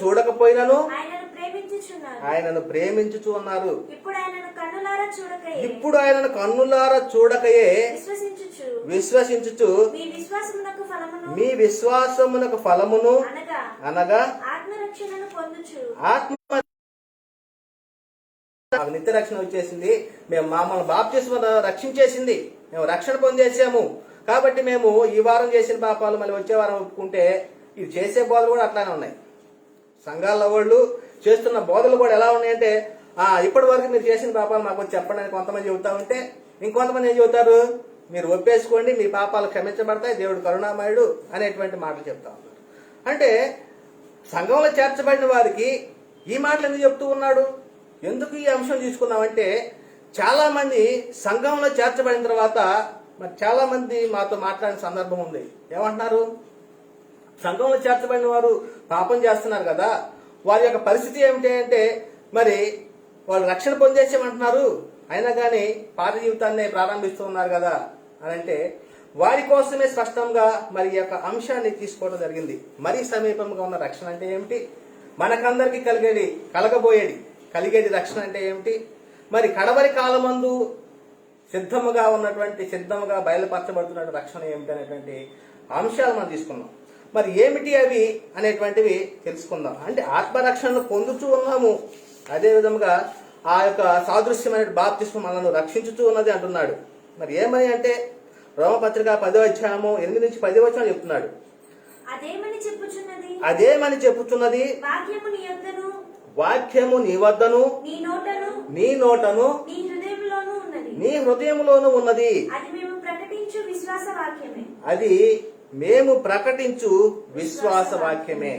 A: చూడకపోయినను ఆయనను ప్రేమించుచు ఉన్నారు. ఇప్పుడు ఆయనను కన్నులారా చూడకయే విశ్వసించుచు మీ విశ్వాసమునకు ఫలమును అనగా ఆత్మ నిత్య రక్షణ వచ్చేసింది, మేము మమ్మల్ని బాప్తిస్మం రక్షించేసింది, మేము రక్షణ పొందేసాము. కాబట్టి మేము ఈ వారం చేసిన పాపాలు మళ్ళీ వచ్చే వారం ఒప్పుకుంటే ఇది చేసే బోధలు కూడా అట్లానే ఉన్నాయి. సంఘాల వాళ్ళు చేస్తున్న బోధలు కూడా ఎలా ఉన్నాయంటే ఇప్పటి వరకు మీరు చేసిన పాపాలు మాకు వచ్చి చెప్పండి అని కొంతమంది చెబుతా ఉంటే, ఇంకొంతమంది ఏం చెబుతారు? మీరు ఒప్పేసుకోండి, మీ పాపాలు క్షమించబడతాయి, దేవుడు కరుణామయుడు అనేటువంటి మాటలు చెప్తా ఉన్నారు. అంటే సంఘంలో చేర్చబడిన వారికి ఈ మాటలు ఎందుకు చెప్తూ ఉన్నాడు? ఎందుకు ఈ అంశం తీసుకున్నామంటే చాలా మంది సంఘంలో చేర్చబడిన తర్వాత మరి చాలా మంది మాతో మాట్లాడిన సందర్భం ఉంది. ఏమంటున్నారు? సంఘంలో చేర్చబడిన వారు పాపం చేస్తున్నారు కదా, వారి యొక్క పరిస్థితి ఏమిటి అంటే మరి వాళ్ళు రక్షణ పొందేసేమంటున్నారు, అయినా కానీ పాత జీవితాన్ని ప్రారంభిస్తూ ఉన్నారు కదా అని అంటే వారి కోసమే స్పష్టంగా మరి ఈ యొక్క అంశాన్ని తీసుకోవడం జరిగింది. మరీ సమీపంగా ఉన్న రక్షణ అంటే ఏమిటి, మనకందరికి కలిగేది రక్షణ అంటే ఏమిటి, మరి కడవరి కాలమందు సిద్ధముగా బయలుపరచబడుతున్న రక్షణ ఏమిటి అనేటువంటి అంశాలు మనం తీసుకున్నాం. మరి ఏమిటి అవి అనేటువంటివి తెలుసుకుందాం. అంటే ఆత్మరక్షణను పొందుతూ ఉన్నాము, అదే విధముగా ఆ యొక్క సాదృశ్యమైన బాప్తిస్మ మనల్ని రక్షించుతూ ఉన్నది అంటున్నాడు. మరి ఏమని అంటే రోమపత్రిక 10వ అధ్యాయము 8 నుంచి 10వ వచనం చెప్తున్నాడు. అదేమని చెప్పుచున్నది,
D: వాక్యము నీ యొద్దను,
A: వాక్యము నీ వద్దను,
D: నీ నోటను,
A: నీ నోటను,
D: నీ హృదయంలోనూ ఉన్నది.
A: నీ హృదయంలోనూ ఉన్నది.
D: అది మేము ప్రకటించు విశ్వాస వాక్యమే.
A: అది మేము ప్రకటించు విశ్వాస వాక్యమే.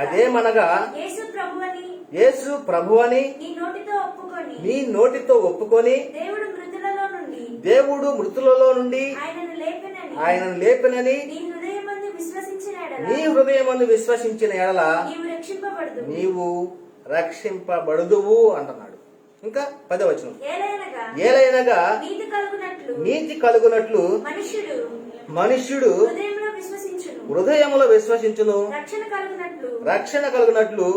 A: అదేమనగా
D: యేసు ప్రభువని,
A: యేసు ప్రభువని
D: నీ నోటితో ఒప్పుకొని,
A: నీ నోటితో ఒప్పుకొని,
D: దేవుడు మృతులలో నుండి,
A: దేవుడు మృతులలో నుండి
D: ఆయనను లేపెనని
A: నీ
D: హృదయమందు విశ్వసించిన ఎడల,
A: నీ హృదయమందు విశ్వసించిన ఎడల
D: నీవు రక్షింపబడుదువు.
A: నీవు రక్షింపబడుదువు అంటున్నాడు. ఇంకా 10వ వచనం,
D: ఏలయనగా
A: ఏలైనగా
D: నీతి కలుగునట్లు
A: నీతి కలుగునట్లు మనుష్యుడు
D: హృదయంలో విశ్వసించును,
A: హృదయములో విశ్వసించును, రక్షణ కలుగునట్లు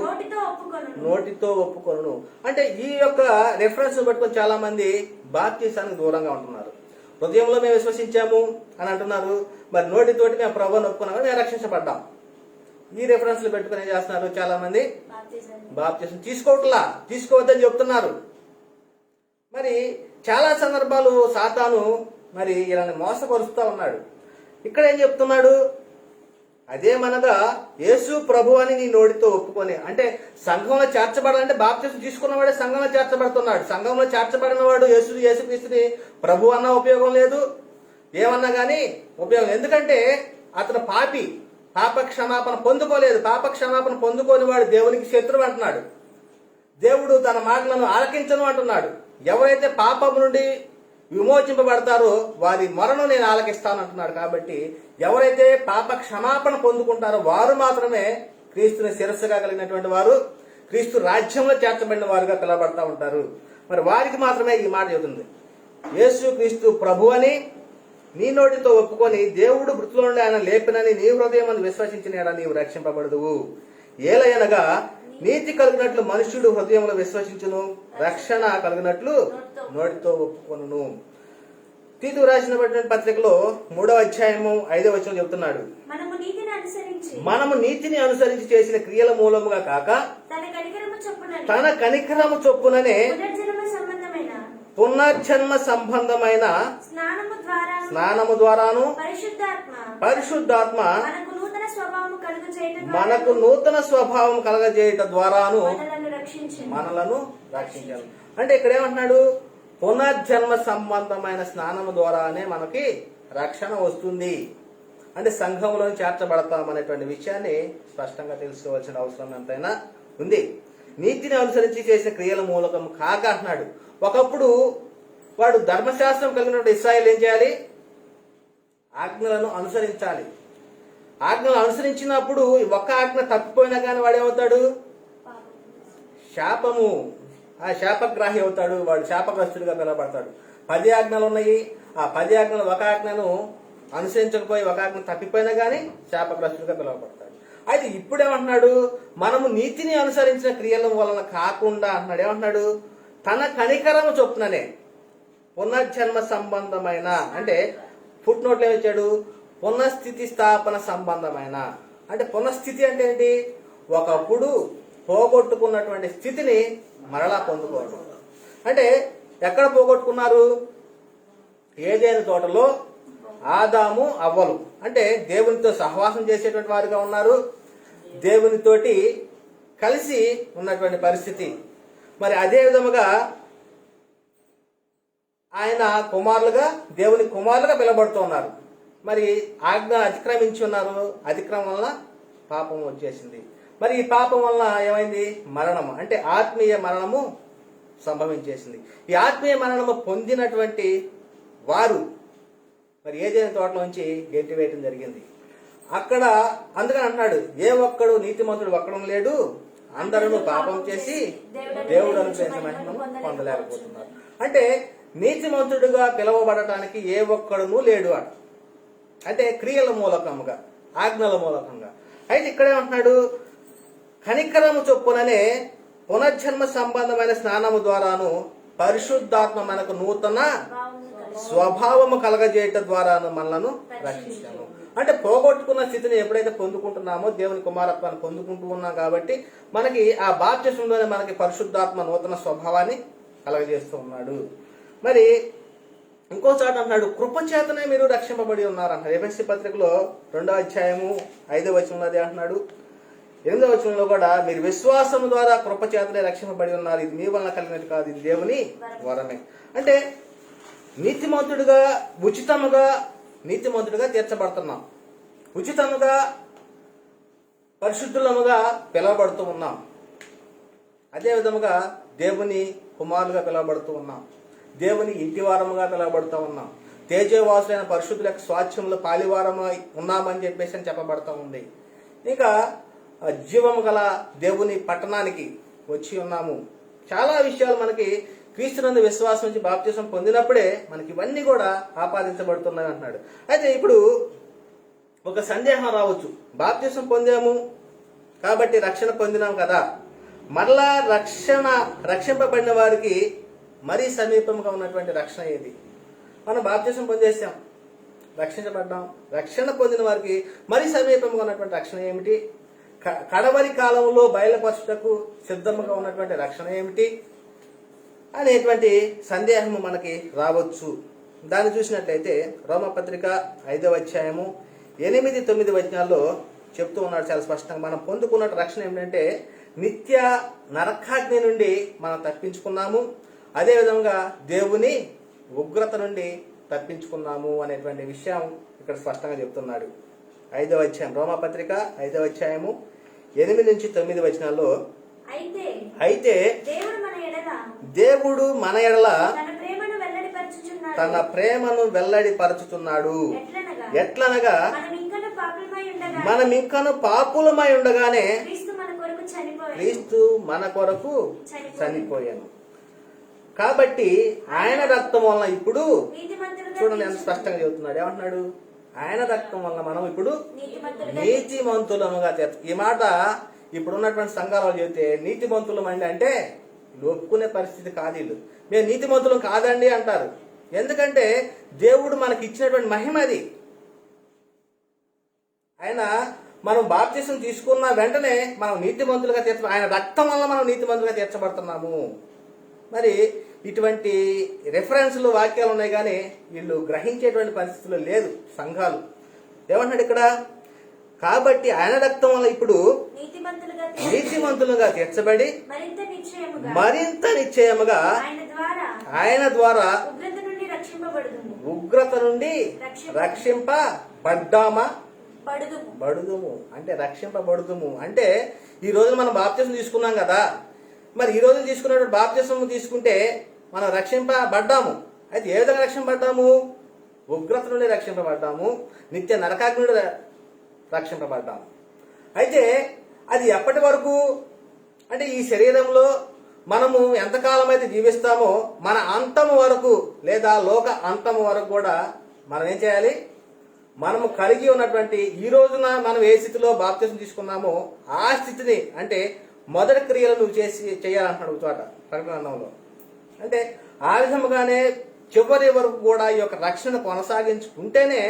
A: నోటితో ఒప్పుకొను. అంటే ఈ యొక్క రెఫరెన్స్ పట్టుకొని చాలా మంది బాప్తిసానికి దూరంగా ఉంటున్నారు. హృదయంలో మేము విశ్వసించాము అని అంటున్నారు, మరి నోటితోటి మేము ప్రభువుని ఒప్పుకున్నాము, మేము రక్షించబడ్డాం. ఈ రెఫరెన్స్లు పెట్టుకుని ఏం చేస్తున్నారు, చాలా మంది బాప్తిసం తీసుకోవద్దని చెప్తున్నారు. మరి చాలా సందర్భాలు సాతాను మరి ఇలాని మోసపరుస్తూ ఉన్నాడు. ఇక్కడ ఏం చెప్తున్నాడు, అదేమనగా యేసు ప్రభు అని నీ నోటితో ఒప్పుకొని, అంటే సంఘంలో చేర్చబడాలంటే బాప్తిసం తీసుకున్నవాడే సంఘంలో చేర్చబడుతున్నాడు. సంఘంలో చేర్చబడిన వాడు యేసుక్రీస్తుని ప్రభు అన్న ఉపయోగం లేదు, ఏమన్నా గానీ ఉపయోగం. ఎందుకంటే అతను పాప క్షమాపణ పొందుకోలేదు. పాప క్షమాపణ పొందుకోని వాడు దేవునికి శత్రువు అంటున్నాడు. దేవుడు తన మాటలను ఆలకించను అంటున్నాడు. ఎవరైతే పాపము నుండి విమోచింపబడతారో వారి మరణం నేను ఆలకిస్తాను అంటున్నాడు. కాబట్టి ఎవరైతే పాప క్షమాపణ పొందుకుంటారో వారు మాత్రమే క్రీస్తుని శిరస్సుగా కలిగినటువంటి వారు, క్రీస్తు రాజ్యంలో చేర్చబడిన వారుగా పిలవబడతా ఉంటారు. మరి వారికి మాత్రమే ఈ మాట చెబుతుంది, యేసు క్రీస్తు ప్రభు అని నీ నోటితో ఒప్పుకొని, దేవుడు మృతుల నుండి ఆయన లేపినని నీ హృదయం విశ్వసించిన నీవు రక్షింపబడదువు. ఏలయనగా నీతి కలిగినట్లు మనుష్యుడు హృదయంలో విశ్వసించును, రక్షణ కలిగినట్లు నోటితో ఒప్పుకొనును. తీతు రాసినటువంటి పత్రికలో 3వ అధ్యాయము 5వ వచనం చెబుతున్నాడు, మనము నీతిని అనుసరించి చేసిన క్రియల మూలముగా కాక తన కనికరము చొప్పుననే పునర్జన్మ సంబంధమైన స్నానము ద్వారాను పరిశుద్ధాత్మ మనకు నూతన స్వభావం కలగజేయట ద్వారాను మనలను రక్షించాలి. అంటే ఇక్కడ ఏమంటున్నాడు, పునర్జన్మ సంబంధమైన స్నానము ద్వారానే మనకి రక్షణ వస్తుంది. అంటే సంఘంలో చేర్చబడతామనేటువంటి విషయాన్ని స్పష్టంగా తెలుసుకోవాల్సిన అవసరం ఎంతైనా ఉంది. నీతిని అనుసరించి చేసిన క్రియల మూలకం కాక అంటున్నాడు. ఒకప్పుడు వాడు ధర్మశాస్త్రం కలిగినటువంటి ఇశ్రాయేలు ఏం చేయాలి, ఆజ్ఞలను అనుసరించాలి. ఆజ్ఞలు అనుసరించినప్పుడు ఒక్క ఆజ్ఞ తప్పిపోయినా కానీ వాడు ఏమవుతాడు, ఆ శాపగ్రాహి అవుతాడు, వాడు శాపగ్రస్తుడిగా పిలవబడతాడు. 10 ఆజ్ఞలు ఉన్నాయి, ఆ 10 ఆజ్ఞలు ఒక ఆజ్ఞను అనుసరించకపోయి ఒక ఆజ్ఞ తప్పిపోయినా కానీ శాపగ్రస్తుడిగా పిలవబడతాడు. అయితే ఇప్పుడేమంటున్నాడు, మనము నీతిని అనుసరించిన క్రియల వలన కాకుండా అంటున్నాడు. ఏమంటున్నాడు, తన కనికరము చొప్పుననే పునర్జన్మ సంబంధమైన, అంటే ఫుట్ నోట్లో ఏమిచ్చాడు, పునఃస్థితి స్థాపన సంబంధమైన. అంటే పునఃస్థితి అంటే ఏంటి, ఒకప్పుడు పోగొట్టుకున్నటువంటి స్థితిని మరలా పొందుకోవడం. అంటే ఎక్కడ పోగొట్టుకున్నారు, ఏదైనా తోటలో ఆదాము అవ్వలు అంటే దేవునితో సహవాసం చేసేటువంటి వారుగా ఉన్నారు, దేవునితోటి కలిసి ఉన్నటువంటి పరిస్థితి. మరి అదే విధముగా ఆయన దేవుని కుమారులుగా పిలబడుతూ ఉన్నారు. మరి ఆజ్ఞ అతిక్రమించి ఉన్నారు, అతిక్రమం వలన పాపం వచ్చేసింది. మరి ఈ పాపం వలన ఏమైంది, మరణము, అంటే ఆత్మీయ మరణము సంభవించేసింది. ఈ ఆత్మీయ మరణము పొందినటువంటి వారు మరి ఏదైనా తోటలోంచి గెంటి వేయటం జరిగింది. అక్కడ అందుకని అంటున్నాడు, ఏ ఒక్కడు నీతిమంతుడు ఒక్కడం లేడు, అందరూ పాపం చేసి దేవుడు అనుగ్రహించిన మహిమను పొందలేకపోతున్నారు. అంటే నీతిమంతుడుగా పిలువబడటానికి ఏ ఒక్కడునూ లేడు అట, అంటే క్రియల మూలకంగా, ఆజ్ఞల మూలకంగా. అయితే ఇక్కడే ఉంటున్నాడు, కనికరము చొప్పుననే పునర్జన్మ సంబంధమైన స్నానము ద్వారాను పరిశుద్ధాత్మ మనకు నూతన స్వభావము కలగజేయట ద్వారాను మనలను రక్షించాను. అంటే పోగొట్టుకున్న స్థితిని ఎప్పుడైతే పొందుకుంటున్నామో దేవుని కుమారత్వాన్ని పొందుకుంటూ ఉన్నాం కాబట్టి మనకి ఆ బాప్తిస్మంలోనే మనకి పరిశుద్ధాత్మ నూతన స్వభావాన్ని కలగజేస్తూ ఉన్నాడు. మరి ఇంకో చోట అంటున్నాడు, కృపచేతనే మీరు రక్షింపబడి ఉన్నారు అంటారు. ఎఫెసీ పత్రికలో 2వ అధ్యాయము 5వ వచనంలో అదే అంటున్నాడు. 8వ వచనంలో కూడా మీరు విశ్వాసం ద్వారా కృపచేతనే రక్షింపబడి ఉన్నారు, ఇది మీ వలన కలిగినట్టు కాదు, ఇది దేవుని వరమే. అంటే నీతిమంతుడిగా నీతిమంతుడిగా తీర్చబడుతున్నాం, ఉచితముగా పరిశుద్ధులముగా పిలువబడుతూ ఉన్నాం. అదే విధముగా దేవుని కుమారులుగా పిలువబడుతూ ఉన్నాం, దేవుని ఇంటివారముగా పిలువబడుతూ ఉన్నాం, తేజవాసులైన పరిశుద్ధుల యొక్క స్వాస్థ్యంలో పాలివారమై ఉన్నామని చెప్పేసి చెప్పబడతా ఉంది. ఇంకా జీవము గల దేవుని పట్టణానికి వచ్చి ఉన్నాము. చాలా విషయాలు మనకి క్రీస్తునందు విశ్వాసం నుంచి బాప్తిసం పొందినప్పుడే మనకి ఇవన్నీ కూడా ఆపాదించబడుతున్నాయి అంటున్నాడు. అయితే ఇప్పుడు ఒక సందేహం రావచ్చు, బాప్తిసం పొందాము కాబట్టి రక్షణ పొందినాం కదా, మరలా రక్షింపబడిన వారికి మరీ సమీపంగా ఉన్నటువంటి రక్షణ ఏది? మనం బాప్తిసం పొందేసాం, రక్షించబడ్డాం, రక్షణ పొందిన వారికి మరీ సమీపంగా ఉన్నటువంటి రక్షణ ఏమిటి? కడవరి కాలంలో బయలుపరచుటకు సిద్ధంగా ఉన్నటువంటి రక్షణ ఏమిటి అనేటువంటి సందేహము మనకి రావచ్చు. దాన్ని చూసినట్లయితే రోమపత్రిక 5వ అధ్యాయము 8-9 వచనాల్లో చెప్తూ ఉన్నాడు చాలా స్పష్టంగా. మనం పొందుకున్న రక్షణ ఏమిటంటే నిత్య నరకాగ్ని నుండి మనం తప్పించుకున్నాము, అదేవిధంగా దేవుని ఉగ్రత నుండి తప్పించుకున్నాము అనేటువంటి విషయం ఇక్కడ స్పష్టంగా చెప్తున్నాడు. 5వ అధ్యాయం రోమపత్రిక 5వ అధ్యాయము 8-9 వచనాల్లో, అయితే దేవుడు మన ఎడల తన ప్రేమను వెల్లడిపరచుచున్నాడు. ఎట్లనగా మనం ఇంకను పాపులమై ఉండగానే క్రీస్తు మన కొరకు చనిపోయాను. కాబట్టి ఆయన రక్తం వలన ఇప్పుడు చూడండి ఎంత స్పష్టంగా చెబుతున్నాడు. ఏమంటున్నాడు? ఆయన రక్తం వలన మనం ఇప్పుడు నీతిమంతులముగా ఈ మాట ఇప్పుడున్నటువంటి సంఘాలు చెబితే నీతిమంతులం అండి అంటే ఒప్పుకునే పరిస్థితి కాదు. వీళ్ళు మేము నీతిమంతులం కాదండి అంటారు. ఎందుకంటే దేవుడు మనకి ఇచ్చినటువంటి మహిమ అది. ఆయన మనం బాప్తిసం తీసుకున్న వెంటనే మనం నీతిమంతులుగా ఆయన రక్తం వల్ల మనం నీతిమంతులుగా తీర్చబడుతున్నాము. మరి ఇటువంటి రెఫరెన్స్లు వాక్యాలు ఉన్నాయి కానీ వీళ్ళు గ్రహించేటువంటి పరిస్థితులు లేదు సంఘాలు. ఏమంటున్నాడు ఇక్కడ? కాబట్టి ఆయన రక్తం వల్ల ఇప్పుడు నీతిమంతులుగా తీర్చబడి మరింత నిశ్చయముగా ఆయన ద్వారా ఉగ్రత నుండి బడుదుము అంటే రక్షింపబడుదుము. అంటే ఈ రోజు మనం బాప్తిసం తీసుకున్నాం కదా, మరి ఈ రోజు తీసుకున్నటువంటి బాప్తిసం తీసుకుంటే మనం రక్షింపబడ్డాము. అయితే ఏ విధంగా రక్షింపబడ్డాము? ఉగ్రత నుండి రక్షింపబడ్డాము, నిత్య నరకాగ్ని నుండి రక్షింపబడ్డాము. అయితే అది ఎప్పటి వరకు అంటే ఈ శరీరంలో మనము ఎంతకాలం అయితే జీవిస్తామో మన అంతము వరకు లేదా లోక అంతము వరకు కూడా మనం ఏం చేయాలి? మనము కలిగి ఉన్నటువంటి ఈ రోజున మనం ఏ స్థితిలో బాప్తిసం తీసుకున్నామో ఆ స్థితిని అంటే మొదటి క్రియలు నువ్వు చేయాలంటున్నాడు చోట ప్రకటనలో. అంటే ఆ విధముగానే చివరి వరకు కూడా ఈ యొక్క రక్షణ కొనసాగించుకుంటేనే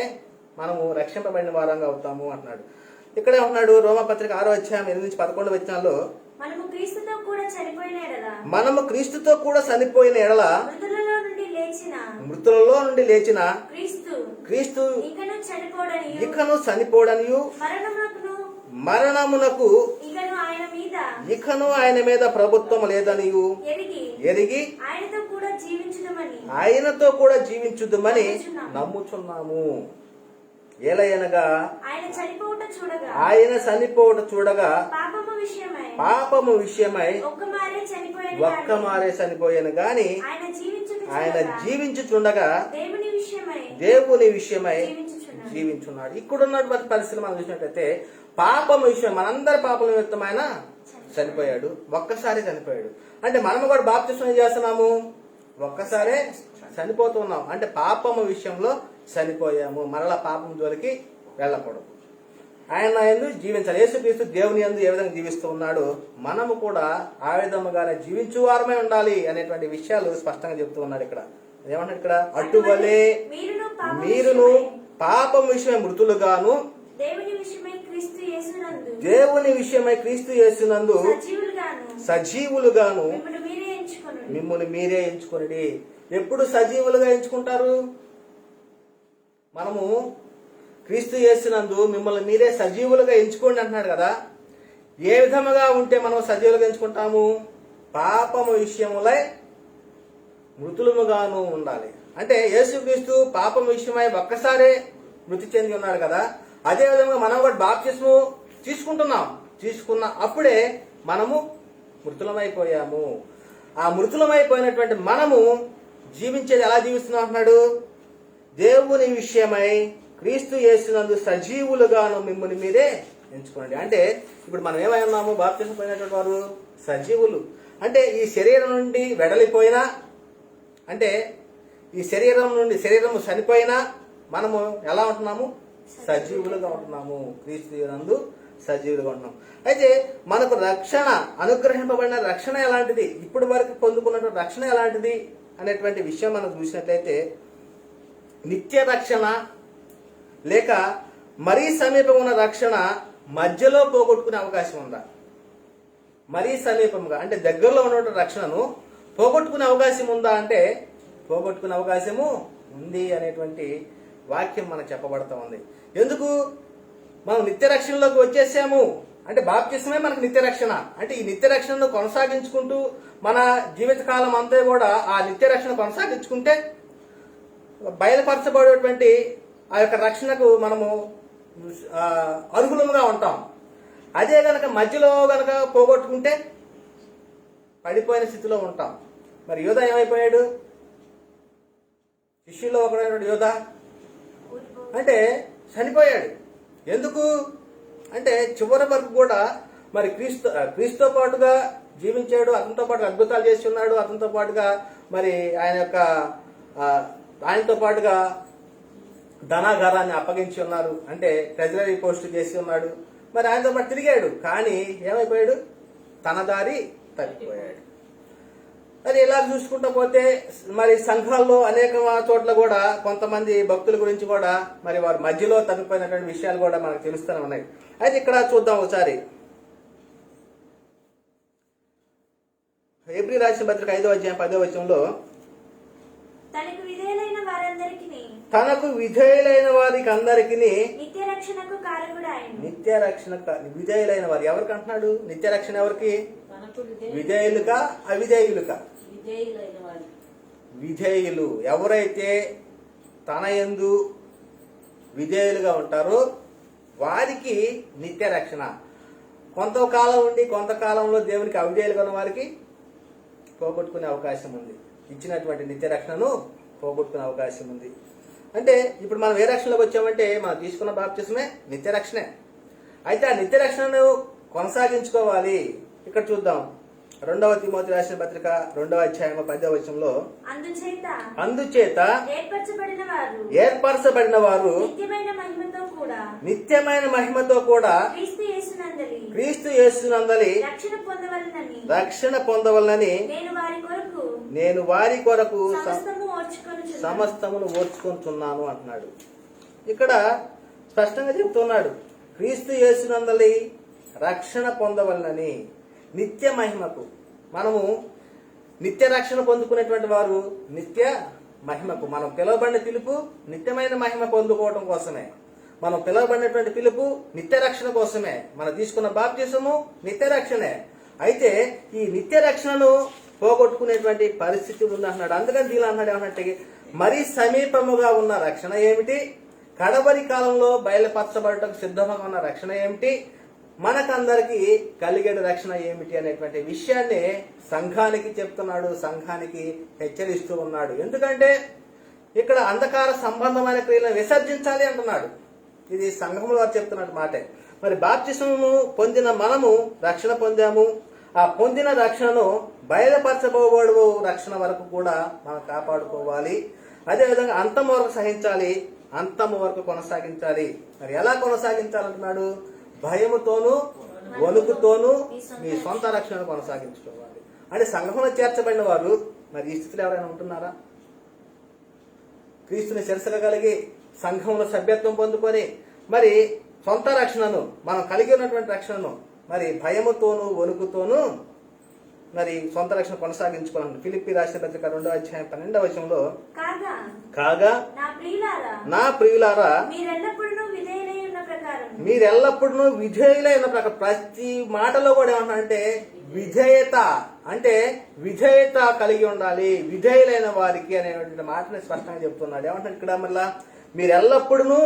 A: మనము రక్షింపబడిన వారంగా అవుతాము అంటున్నాడు. ఇక్కడే ఉంటున్నాడు రోమపత్రిక 6వ అధ్యాయం 8-11 వచనాల్లో, మనము క్రీస్తుతో కూడా చనిపోయిన ఎడల మృతులలో నుండి లేచిన క్రీస్తు ఇకను చనిపోడనియు మరణమునకు ఇకను ఆయన మీద ప్రభుత్వం లేదనియు ఎరిగి ఆయనతో కూడా జీవించుదుమని నమ్ముచున్నాము. ఏలయనగా ఆయన చనిపోవట చూడగా పాపము విషయమై ఒక్కమారే చనిపోయాను గాని ఆయన జీవించుచుండగా దేవుని విషయమై జీవించున్నాడు. ఇక్కడున్నటువంటి పరిస్థితులు మనం చూసినట్లయితే పాపం విషయం మనందరి పాపల నిమిత్తం ఆయన చనిపోయాడు, ఒక్కసారి చనిపోయాడు. అంటే మనము కూడా బాప్తిస్మం చేస్తున్నాము, ఒక్కసారే చనిపోతున్నాం. అంటే పాపము విషయంలో చనిపోయాము, మరలా పాపం జోలికి వెళ్ళకూడదు. ఆయన యందు జీవించాలి. యేసుక్రీస్తు దేవుని యందు ఏ విధంగా జీవిస్తూ ఉన్నాడు మనము కూడా ఆ విధముగానే జీవించు వారమే ఉండాలి అనేటువంటి విషయాలు స్పష్టంగా చెప్తూ ఉన్నాడు ఇక్కడ. ఏమంటాడు ఇక్కడ? అటువలే మీరును పాపం విషయమై మృతులుగాను
D: దేవుని విషయమై క్రీస్తు యేసునందు
A: దేవుని విషయమై క్రీస్తు యేసునందు
D: సజీవులుగాను
A: సజీవులుగాను
D: మిమ్మల్ని మీరే ఎంచుకొనుడి.
A: మిమ్మల్ని మీరే ఎంచుకొనిడి. ఎప్పుడు సజీవులుగా ఎంచుకుంటారు? మనము క్రీస్తు యేసునందు మిమ్మల్ని మీరే సజీవులుగా ఎంచుకోండి అంటున్నాడు కదా. ఏ విధముగా ఉంటే మనం సజీవులుగా ఎంచుకుంటాము? పాపము విషయములై మృతులముగాను ఉండాలి. అంటే యేసుక్రీస్తు పాపం విషయమై ఒక్కసారే మృతి చెంది ఉన్నాడు కదా. అదే విధంగా మనం కూడా బాప్తిస్మము తీసుకున్న అప్పుడే మనము మృతులమైపోయాము. ఆ మృతులమైపోయినటువంటి మనము జీవించేది ఎలా జీవిస్తున్నాం అంటున్నాడు? దేవుని విషయమై క్రీస్తు యేసునందు సజీవులుగాను మిమ్మల్ని మీరే ఎంచుకోండి. అంటే ఇప్పుడు మనం ఏమై ఉన్నాము? బాప్తిస్మం పోయినటువంటి వారు సజీవులు. అంటే ఈ శరీరం నుండి వెడలిపోయినా, అంటే ఈ శరీరము చనిపోయినా మనము ఎలా ఉంటున్నాము? సజీవులుగా ఉంటున్నాము. క్రీస్తు నందు సజీవులుగా ఉంటున్నాము. అయితే మనకు రక్షణ, అనుగ్రహింపబడిన రక్షణ ఎలాంటిది, ఇప్పటి వరకు పొందుకున్నటువంటి రక్షణ ఎలాంటిది అనేటువంటి విషయం మనం చూసినట్లయితే, నిత్య రక్షణ లేక మరీ సమీపం ఉన్న రక్షణ మధ్యలో పోగొట్టుకునే అవకాశం ఉందా? మరీ సమీపంగా అంటే దగ్గరలో ఉన్నటువంటి రక్షణను పోగొట్టుకునే అవకాశం ఉందా అంటే పోగొట్టుకునే అవకాశము ఉంది అనేటువంటి వాక్యం మనకు చెప్పబడతా ఉంది. ఎందుకు? మనం నిత్య రక్షణలోకి వచ్చేసాము అంటే బాప్తిస్మమే మనకు నిత్య రక్షణ. అంటే ఈ నిత్య రక్షణను కొనసాగించుకుంటూ మన జీవితకాలం అంతా కూడా ఆ నిత్య రక్షణ కొనసాగించుకుంటే బయలుపరచబడేటువంటి ఆ యొక్క రక్షణకు మనము అర్హులముగా ఉంటాం. అదే గనక మధ్యలో గనక పోగొట్టుకుంటే పడిపోయిన స్థితిలో ఉంటాం. మరి యోధ ఏమైపోయాడు? శిష్యుల్లో ఒకడైన యోధ అంటే చనిపోయాడు. ఎందుకు అంటే చివరి వరకు కూడా మరి క్రీస్తుతో పాటుగా జీవించాడు, అతనితో పాటు అద్భుతాలు చేసి ఉన్నాడు, అతనితో పాటుగా మరి ఆయనతో పాటుగా ధనాగారాన్ని అప్పగించి ఉన్నారు, అంటే ట్రెజరీ పోస్ట్ చేసి ఉన్నాడు. మరి ఆయనతో పాటు తిరిగాడు, కానీ ఏమైపోయాడు? తన దారి తప్పిపోయాడు. మరి ఇలా చూసుకుంటూ పోతే మరి సంఘాల్లో అనేక చోట్ల కూడా కొంతమంది భక్తుల గురించి కూడా మరి వారి మధ్యలో తప్పిపోయినటువంటి విషయాలు కూడా మనకు తెలుస్తూనే ఉన్నాయి. అయితే ఇక్కడ చూద్దాం ఒకసారి. హెబ్రీ రాసిన పత్రిక 5వ అధ్యాయం 10వ వచనంలో,
D: తనకు విధేయులైన
A: వారికి అందరికి
D: నిత్య రక్షణకు కారకుడు ఆయన.
A: నిత్య రక్షణ విధేయులైన వారు ఎవరికి అంటున్నాడు? నిత్య రక్షణ ఎవరికి? విధేయులుగా అవిధేయులుగా? విధేయులు ఎవరైతే తన యందు విధేయులుగా ఉంటారో వారికి నిత్య రక్షణ. కొంతకాలం ఉండి కొంతకాలంలో దేవునికి అవిధేయులుగా ఉన్న వారికి పోగొట్టుకునే అవకాశం ఉంది. ఇచ్చినటువంటి నిత్య రక్షణను పోగొట్టుకునే అవకాశం ఉంది. అంటే ఇప్పుడు మనం ఏ రక్షణలోకి వచ్చామంటే మనం తీసుకున్న బాప్తిస్మే నిత్య రక్షణే. అయితే ఆ నిత్య రక్షణను కొనసాగించుకోవాలి. ఇక్కడ చూద్దాం, 2వ తిమోతి రాసిన పత్రిక 2వ అధ్యాయం 10వ వచనంలో, అందుచేత ఏర్పరచబడిన వారు నిత్యమైన మహిమతో కూడా క్రీస్తు యేసునందలి రక్షణ పొందవలనని నేను వారి కొరకు సమస్తమును ఓర్చుకొంటున్నాను అంటున్నాడు. ఇక్కడ స్పష్టంగా చెప్తున్నాడు, క్రీస్తు యేసునందలి రక్షణ పొందవలనని. నిత్య మహిమకు మనము నిత్య రక్షణ పొందుకునేటువంటి వారు నిత్య మహిమకు, మనం పిలువబడిన పిలుపు నిత్యమైన మహిమ పొందుకోవడం కోసమే. మనం పిలువబడినటువంటి పిలుపు నిత్య రక్షణ కోసమే. మనం తీసుకున్న బాప్తిసము నిత్య రక్షణే. అయితే ఈ నిత్య రక్షణను పోగొట్టుకునేటువంటి పరిస్థితి ఉంది అంటున్నాడు. అందుకని దీనిలో అన్నాడు ఏమన్నట్టు, మరీ సమీపముగా ఉన్న రక్షణ ఏమిటి, కడవరి కాలంలో బయలుపరచబడటకు సిద్ధంగా ఉన్న రక్షణ ఏమిటి, మనకందరికి కలిగేడు రక్షణ ఏమిటి అనేటువంటి విషయాన్ని సంఘానికి చెప్తున్నాడు, సంఘానికి హెచ్చరిస్తూ ఉన్నాడు. ఎందుకంటే ఇక్కడ అంధకార సంబంధమైన క్రియలను విసర్జించాలి అంటున్నాడు. ఇది సంఘంలో చెప్తున్నట్టు మాటే. మరి బాప్తిస్మము పొందిన మనము రక్షణ పొందాము. ఆ పొందిన రక్షణను బయలుపరచబోబడు రక్షణ వరకు కూడా మనం కాపాడుకోవాలి. అదేవిధంగా అంతం వరకు సహించాలి, అంతం వరకు కొనసాగించాలి. మరి ఎలా కొనసాగించాలంటున్నాడు? భయముతోనూ వణుకుతోనూ మీ సొంత రక్షణను కొనసాగించుకోవాలి. అంటే సంఘంలో చేర్చబడిన వారు మరి ఈ స్థితిలో ఎవరైనా ఉంటున్నారా? క్రీస్తుని శిరస్సుగా కలిగి సంఘంలో సభ్యత్వం పొందుకొని మరి సొంత రక్షణను మనం కలిగి ఉన్నటువంటి రక్షణను మరి భయముతోనూ వణుకుతోనూ మరి సొంత రక్షణ కొనసాగించుకోవాలి. ఫిలిప్పి రాసిన పత్రిక 2వ అధ్యాయం 12వ వచనంలో కాగా నా ప్రియులారా మీరెల్లప్పుడూ విధేయులై ఉన్న ప్రకారం ప్రతి మాటలో కూడా ఏమంటారంటే విధేయత అంటే విధేయత కలిగి ఉండాలి, విధేయులైన వారికి అనేటువంటి మాటని స్పష్టంగా చెప్తున్నాడు. ఏమంటారు ఇక్కడ మళ్ళా మీరెల్లప్పుడూ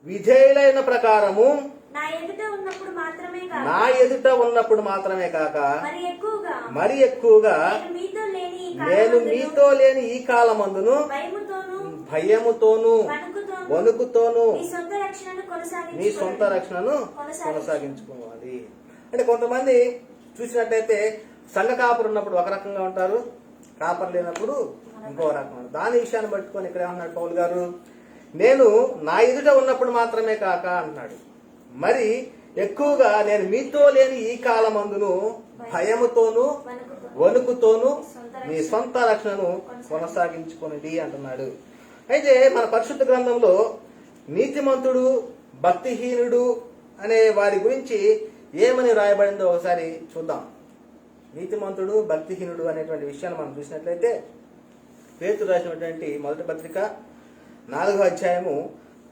A: విధేయులైన ప్రకారము నా ఎదుట ఉన్నప్పుడు మాత్రమే కాక మరి ఎక్కువగా నేను మీతో లేని ఈ కాలమందును భయముతోను వణుకుతోను నీ సొంత రక్షణను కొనసాగించుకోవాలి. అంటే కొంతమంది చూసినట్టయితే సంఘ కాపరు ఉన్నప్పుడు ఒక రకంగా ఉంటారు, కాపరు లేనప్పుడు ఇంకో రకం. దాని విషయాన్ని పట్టుకొని ఇక్కడ ఏమన్నాడు పౌలు గారు, నేను నా ఎదుట ఉన్నప్పుడు మాత్రమే కాక అంటున్నాడు, మరి ఎక్కువగా నేను మీతో లేని ఈ కాలమందును భయముతోను వణుకుతోను మీ సొంత రక్షణను కొనసాగించుకొనిది అంటున్నాడు. అయితే మన పరిశుద్ధ గ్రంథంలో నీతిమంతుడు భక్తిహీనుడు అనే వారి గురించి ఏమని రాయబడిందో ఒకసారి చూద్దాం. నీతిమంతుడు భక్తిహీనుడు అనేటువంటి విషయాన్ని మనం చూసినట్లయితే పేతురు రాసినటువంటి మొదటి పత్రిక 4వ అధ్యాయము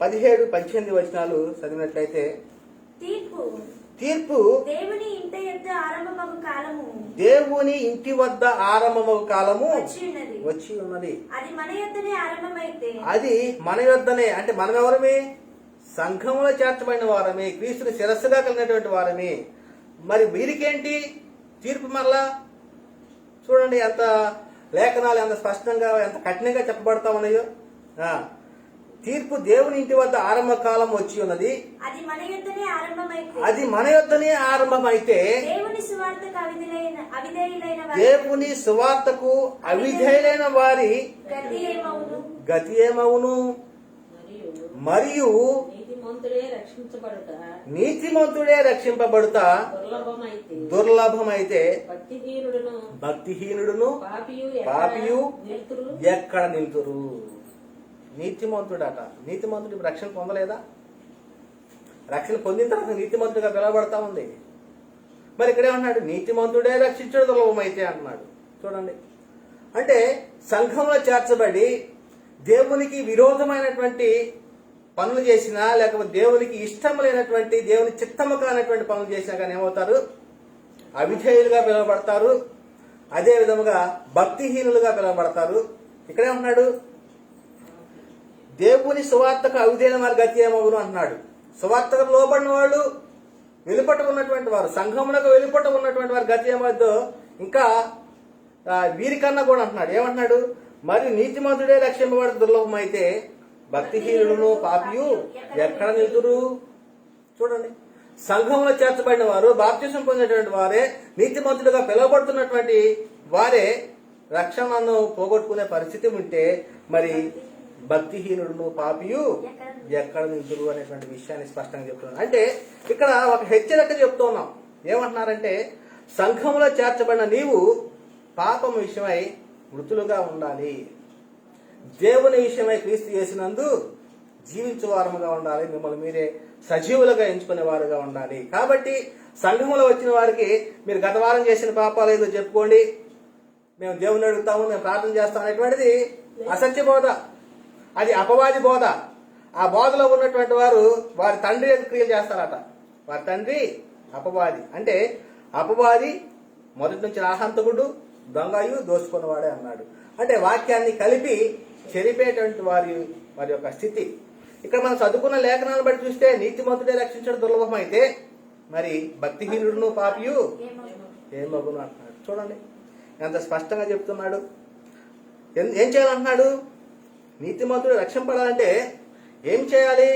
A: 17-18 వచనాలు చదివినట్లయితే తీర్పు దేవుని ఇంటి వద్ద ఆరంభమగు కాలము వచ్చి ఉన్నది. అది మన యొద్దనే అంటే మనం ఎవరమే? సంఘంలో చేర్చబడిన వారమే, క్రీస్తుని శిరస్సుగా కలిగినటువంటి వారమే. మరి వీరికేంటి తీర్పు? మరలా చూడండి ఎంత లేఖనాలు ఎంత స్పష్టంగా ఎంత కఠినంగా చెప్పబడతా ఉన్నాయో. తీర్పు దేవుని ఇంటి వద్ద ఆరంభ కాలం వచ్చి ఉన్నది, అది మన యొద్దనే ఆరంభమైతే దేవుని సువార్తకు అవిధేయులైన వారి గతి ఏమవును? మరియు నీతిమంతుడే రక్షింపబడుట దుర్లభమైతే భక్తిహీనుడును పాపియు ఎక్కడ నిలుతురు? నీతిమంతుడట. నీతిమంతుడు రక్షణ పొందలేదా? రక్షణ పొందిన తర్వాత నీతిమంతుడిగా పిలవబడతా ఉంది. మరి ఇక్కడ ఏమన్నాడు? నీతిమంతుడే రక్షించడం దుర్లభమైతే అంటున్నాడు. చూడండి, అంటే సంఘంలో చేర్చబడి దేవునికి విరోధమైనటువంటి పనులు చేసినా లేకపోతే దేవునికి ఇష్టం లేనటువంటి దేవుని చిత్తము కానటువంటి పనులు చేసినా కానీ ఏమవుతారు? అవిధేయులుగా పిలువబడతారు. అదే విధముగా భక్తిహీనులుగా పిలువబడతారు. ఇక్కడేమన్నాడు? దేవుని సువార్తకు అవిధేయుల వారి గతి ఏమవును అంటున్నాడు. సువార్తకు లోబడిన వాళ్ళు, వెలుపట ఉన్నటువంటి వారు, సంఘమునకు వెలుపట ఉన్నటువంటి వారి గతి ఏమవుద్దో ఇంకా వీరికన్నా కూడా అంటున్నాడు. ఏమంటున్నాడు? మరియు నీతిమంతుడే రక్షింపబడి దుర్లభమైతే భక్తిహీనుడును పాపియు ఎక్కడ నిలుతురు? చూడండి, సంఘంలో చేర్చబడిన వారు, బాప్తిసం పొందినటువంటి వారే, నీతిమంతులుగా పిలువబడుతున్నటువంటి వారే రక్షణను పోగొట్టుకునే పరిస్థితి ఉంటే మరి భక్తిహీనుడును పాపియు ఎక్కడ నిలుతురు అనేటువంటి విషయాన్ని స్పష్టంగా చెప్తున్నాను. అంటే ఇక్కడ ఒక హెచ్చరిక చెప్తున్నాం. ఏమంటున్నారంటే సంఘంలో చేర్చబడిన నీవు పాపం విషయమై మృతులుగా ఉండాలి, దేవుని విషయమై క్రీస్తు యేసునందు జీవించే వారముగా ఉండాలి, మిమ్మల్ని మీరే సజీవులుగా ఎంచుకునే వారుగా ఉండాలి. కాబట్టి సంఘంలో వచ్చిన వారికి మీరు గత వారం చేసిన పాపాలు ఏదో చెప్పుకోండి, మేము దేవుని అడుగుతాము, మేము ప్రార్థన చేస్తాం అనేటువంటిది అసత్య బోధ, అది అపవాది బోధ. ఆ బోధలో ఉన్నటువంటి వారు వారి తండ్రి క్రియలు చేస్తారట. వారి తండ్రి అపవాది. అంటే అపవాది మొదటి నుంచి రాహంతకుడు, దొంగయు, దోచుకున్నవాడే అన్నాడు. అంటే వాక్యాన్ని కలిపి చెరిపేటువంటి వారి యొక్క స్థితి. ఇక్కడ మనం చదువుకున్న లేఖనాలను బట్టి చూస్తే నీతిమంతుడే రక్షించడం దుర్లభం అయితే మరి భక్తిహీనుడును పాపియు ఏమగును అంటున్నాడు. చూడండి ఎంత స్పష్టంగా చెప్తున్నాడు. ఏం చేయాలంటున్నాడు? నీతిమంతుడు రక్షింపడాలంటే ఏం చేయాలి?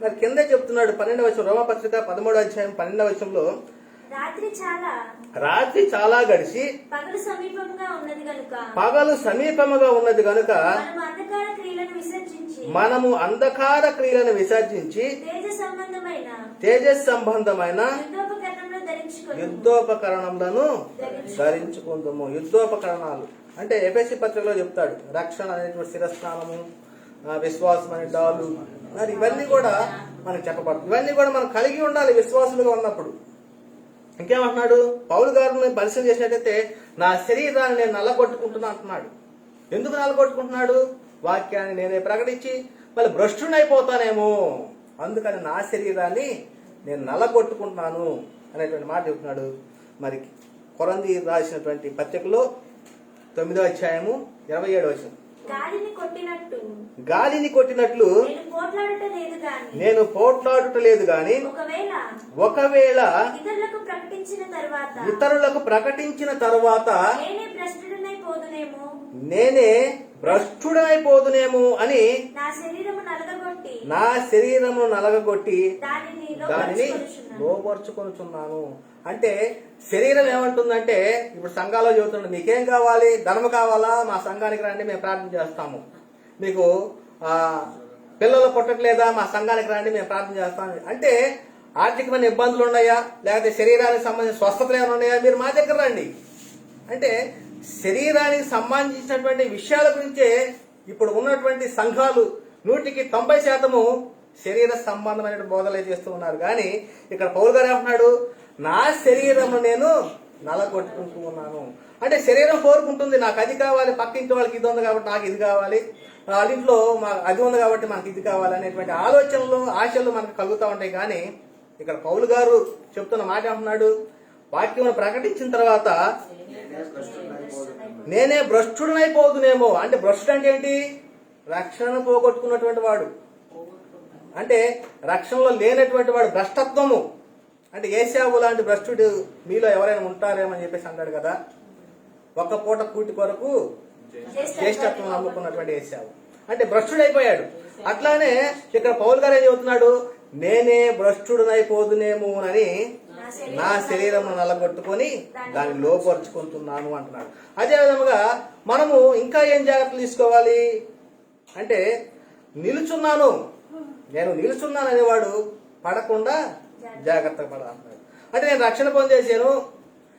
A: మరి కింద చెప్తున్నాడు 12వ వచనం, రోమపత్రిక 13వ అధ్యాయం 12వ వచనంలో, రాత్రి చాలా గడిచి పగలు సమీపముగా ఉన్నది గనుక మనము అంధకార క్రియలను విసర్జించి తేజస్ సంబంధమైన యుద్ధోపకరణములను ధరించుకుందాము. యుద్ధోపకరణాలు అంటే ఎఫెసీ పత్రికలో చెప్తాడు. రక్షణ అనేటువంటి శిరస్నానము, విశ్వాసం అనే డాలు, మరి ఇవన్నీ కూడా మనకు చెప్పబడుతుంది. ఇవన్నీ కూడా మనం కలిగి ఉండాలి విశ్వాసులుగా ఉన్నప్పుడు. ఇంకేమంటున్నాడు పౌలు గారిని పరిశీలన చేసినట్టయితే నా శరీరాన్ని నేను నల్లగొట్టుకుంటున్నా అంటున్నాడు. ఎందుకు నల్లగొట్టుకుంటున్నాడు? వాక్యాన్ని నేనే ప్రకటించి మళ్ళీ భ్రష్టునైపోతానేమో, అందుకని నా శరీరాన్ని నేను నల్లగొట్టుకుంటున్నాను అనేటువంటి మాట చెబుతున్నాడు. మరి కొరంథీ రాసినటువంటి పత్రికలో 9వ అధ్యాయము 27వ వచనం, గాలిని కొట్టినట్లు నేను పోట్లాడుట లేదు గాని ఒకవేళ ఇతరులకు ప్రకటించిన తరువాత నేనే భ్రష్టుడైపోదునేమో అని నా శరీరము నలగగొట్టి దానిని లోపరుచుకొనుచున్నాను. అంటే శరీరం ఏమంటుందంటే, ఇప్పుడు సంఘాల్లో చెబుతుంది మీకేం కావాలి, ధనము కావాలా, మా సంఘానికి రండి మేము ప్రార్థన చేస్తాము. మీకు పిల్లలు పుట్టట్లేదా, మా సంఘానికి రండి మేము ప్రార్థన చేస్తాము. అంటే ఆర్థికమైన ఇబ్బందులు ఉన్నాయా, లేకపోతే శరీరానికి సంబంధించిన స్వస్థతలు ఏమైనా ఉన్నాయా, మీరు మా దగ్గర రండి. అంటే శరీరానికి సంబంధించినటువంటి విషయాల గురించే ఇప్పుడు ఉన్నటువంటి సంఘాలు 90% శరీర సంబంధమైన బోధలే చేస్తూ ఉన్నారు. కానీ ఇక్కడ పౌలు గారు ఏమంటున్నాడు, నా శరీరము నేను నలగొట్టుకుంటూ ఉన్నాను. అంటే శరీరం కోరుకుంటుంది నాకు అది కావాలి, పక్కింటి వాళ్ళకి ఇది ఉంది కాబట్టి నాకు ఇది కావాలి, వాళ్ళింట్లో అది ఉంది కాబట్టి మనకి ఇది కావాలి అనేటువంటి ఆలోచనలు ఆశలు మనకు కలుగుతూ ఉంటాయి. కానీ ఇక్కడ పౌలు గారు చెప్తున్న మాట ఏమంటున్నాడు, వాక్యం ప్రకటించిన తర్వాత నేనే భ్రష్టుడనైపోదునేమో. అంటే భ్రష్టుడు అంటే ఏంటి? రక్షణ పోగొట్టుకున్నటువంటి వాడు, అంటే రక్షణలో లేనటువంటి వాడు, భ్రష్టత్వము. అంటే ఏశావు లాంటి భ్రష్టుడు మీలో ఎవరైనా ఉంటారేమని చెప్పేసి అన్నాడు కదా. ఒక్క పూట కూటి కొరకు జ్యేష్ఠత్వం నమ్ముకున్నటువంటి ఏశావు అంటే భ్రష్టుడైపోయాడు. అట్లానే ఇక్కడ పౌలు గారు ఏం చెబుతున్నాడు, నేనే భ్రష్టుడనైపోదునేమో అని నా శరీరం నలగొట్టుకొని దాన్ని లోపరుచుకుంటున్నాను అంటున్నాడు. అదే విధముగా మనము ఇంకా ఏం జాగ్రత్తలు తీసుకోవాలి అంటే, నిలుచున్నాను, నేను నిలుచున్నాను అనేవాడు పడకుండా జాగ్రత్తగా పడాలంటున్నాడు. అంటే నేను రక్షణ పొందేసాను,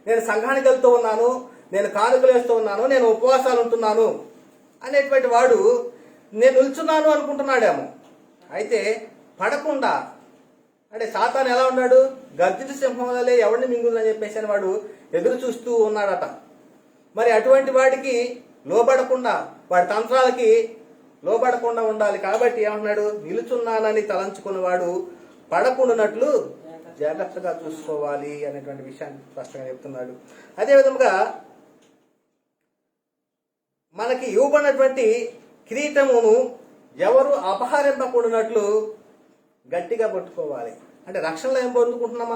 A: నేను సంఘానికి వెళ్తూ ఉన్నాను, నేను కానుకలు వేస్తూ ఉన్నాను, నేను ఉపవాసాలు ఉంటున్నాను అనేటువంటి వాడు నేను నిల్చున్నాను అనుకుంటున్నాడేమో. అయితే పడకుండా, అంటే సాతాను ఎలా ఉన్నాడు, గర్జిత సింహం వల్లే ఎవరిని మింగుందని చెప్పేసి అని వాడు ఎదురు చూస్తూ ఉన్నాడట. మరి అటువంటి వాడికి లోబడకుండా, వాడి తంత్రాలకి లోబడకుండా ఉండాలి. కాబట్టి ఏమంటున్నాడు, నిలుచున్నానని తలంచుకున్నవాడు పడకుండానట్లు జాగ్రత్తగా చూసుకోవాలి అనేటువంటి విషయాన్ని స్పష్టంగా చెప్తున్నాడు. అదేవిధంగా మనకి ఇవ్వబడినటువంటి కిరీటమును ఎవరు అపహరింపకూడనట్లు గట్టిగా పట్టుకోవాలి. అంటే రక్షణలో ఏం పొందుకుంటున్నాం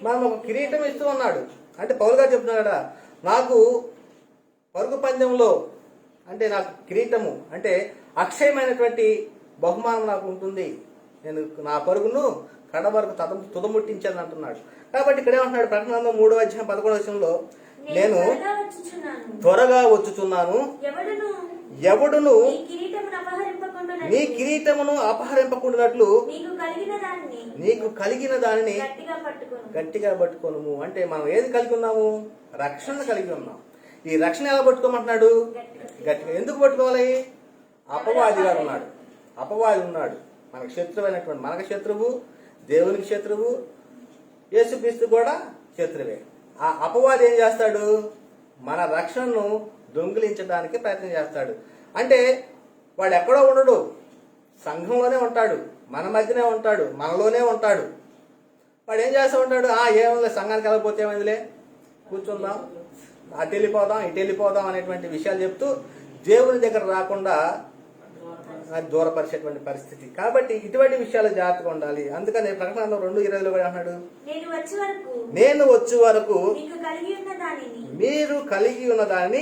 A: మనం ఒక కిరీటం ఇస్తూ ఉన్నాడు. అంటే పౌలు గారు చెప్తున్నాడా, నాకు పరుగు పందెంలో అంటే నాకు కిరీటము అంటే అక్షయమైనటువంటి బహుమానం నాకు ఉంటుంది, నేను నా పరుగును కడ వరకు తుదముట్టించాను అంటున్నాడు. కాబట్టి ఇక్కడ ఏమంటున్నాడు, ప్రకటన 3వ అధ్యాయం 11వ వచనంలో, నేను త్వరగా వచ్చుచున్నాను, ఎవడును నీ కిరీటమును అపహరింపకుండానట్లు నీకు కలిగిన దానిని గట్టిగా పట్టుకోను. అంటే మనం ఏది కలిగి ఉన్నాము? రక్షణ కలిగి ఉన్నాం. ఈ రక్షణ ఎలా పట్టుకోమంటున్నాడు? గట్టిగా. ఎందుకు పట్టుకోవాలి? అపవాది గారు ఉన్నాడు, అపవాది ఉన్నాడు, మనకు శత్రువు అయినటువంటి, మనకు శత్రువు, దేవునికి శత్రువు, యేసుక్రీస్తు కూడా శత్రువే. ఆ అపవాది ఏం చేస్తాడు? మన రక్షణను దొంగిలించడానికి ప్రయత్నం చేస్తాడు. అంటే వాడు ఎక్కడో ఉండడు, సంఘంలోనే ఉంటాడు, మన మధ్యనే ఉంటాడు, మనలోనే ఉంటాడు. వాడు ఏం చేస్తూ ఉంటాడు, ఏమైంది సంఘానికి వెళ్ళకపోతే ఏమైందిలే, కూర్చుందాం, అటు వెళ్ళిపోదాం, ఇటు వెళ్ళిపోదాం అనేటువంటి విషయాలు చెప్తూ దేవుని దగ్గర రాకుండా దూరపరిచేటువంటి పరిస్థితి. కాబట్టి ఇటువంటి విషయాలు జాగ్రత్తగా ఉండాలి. అందుకని ప్రకటన 2:20 కూడా అన్నాడు, నేను వచ్చే వరకు మీరు కలిగి ఉన్న దానిని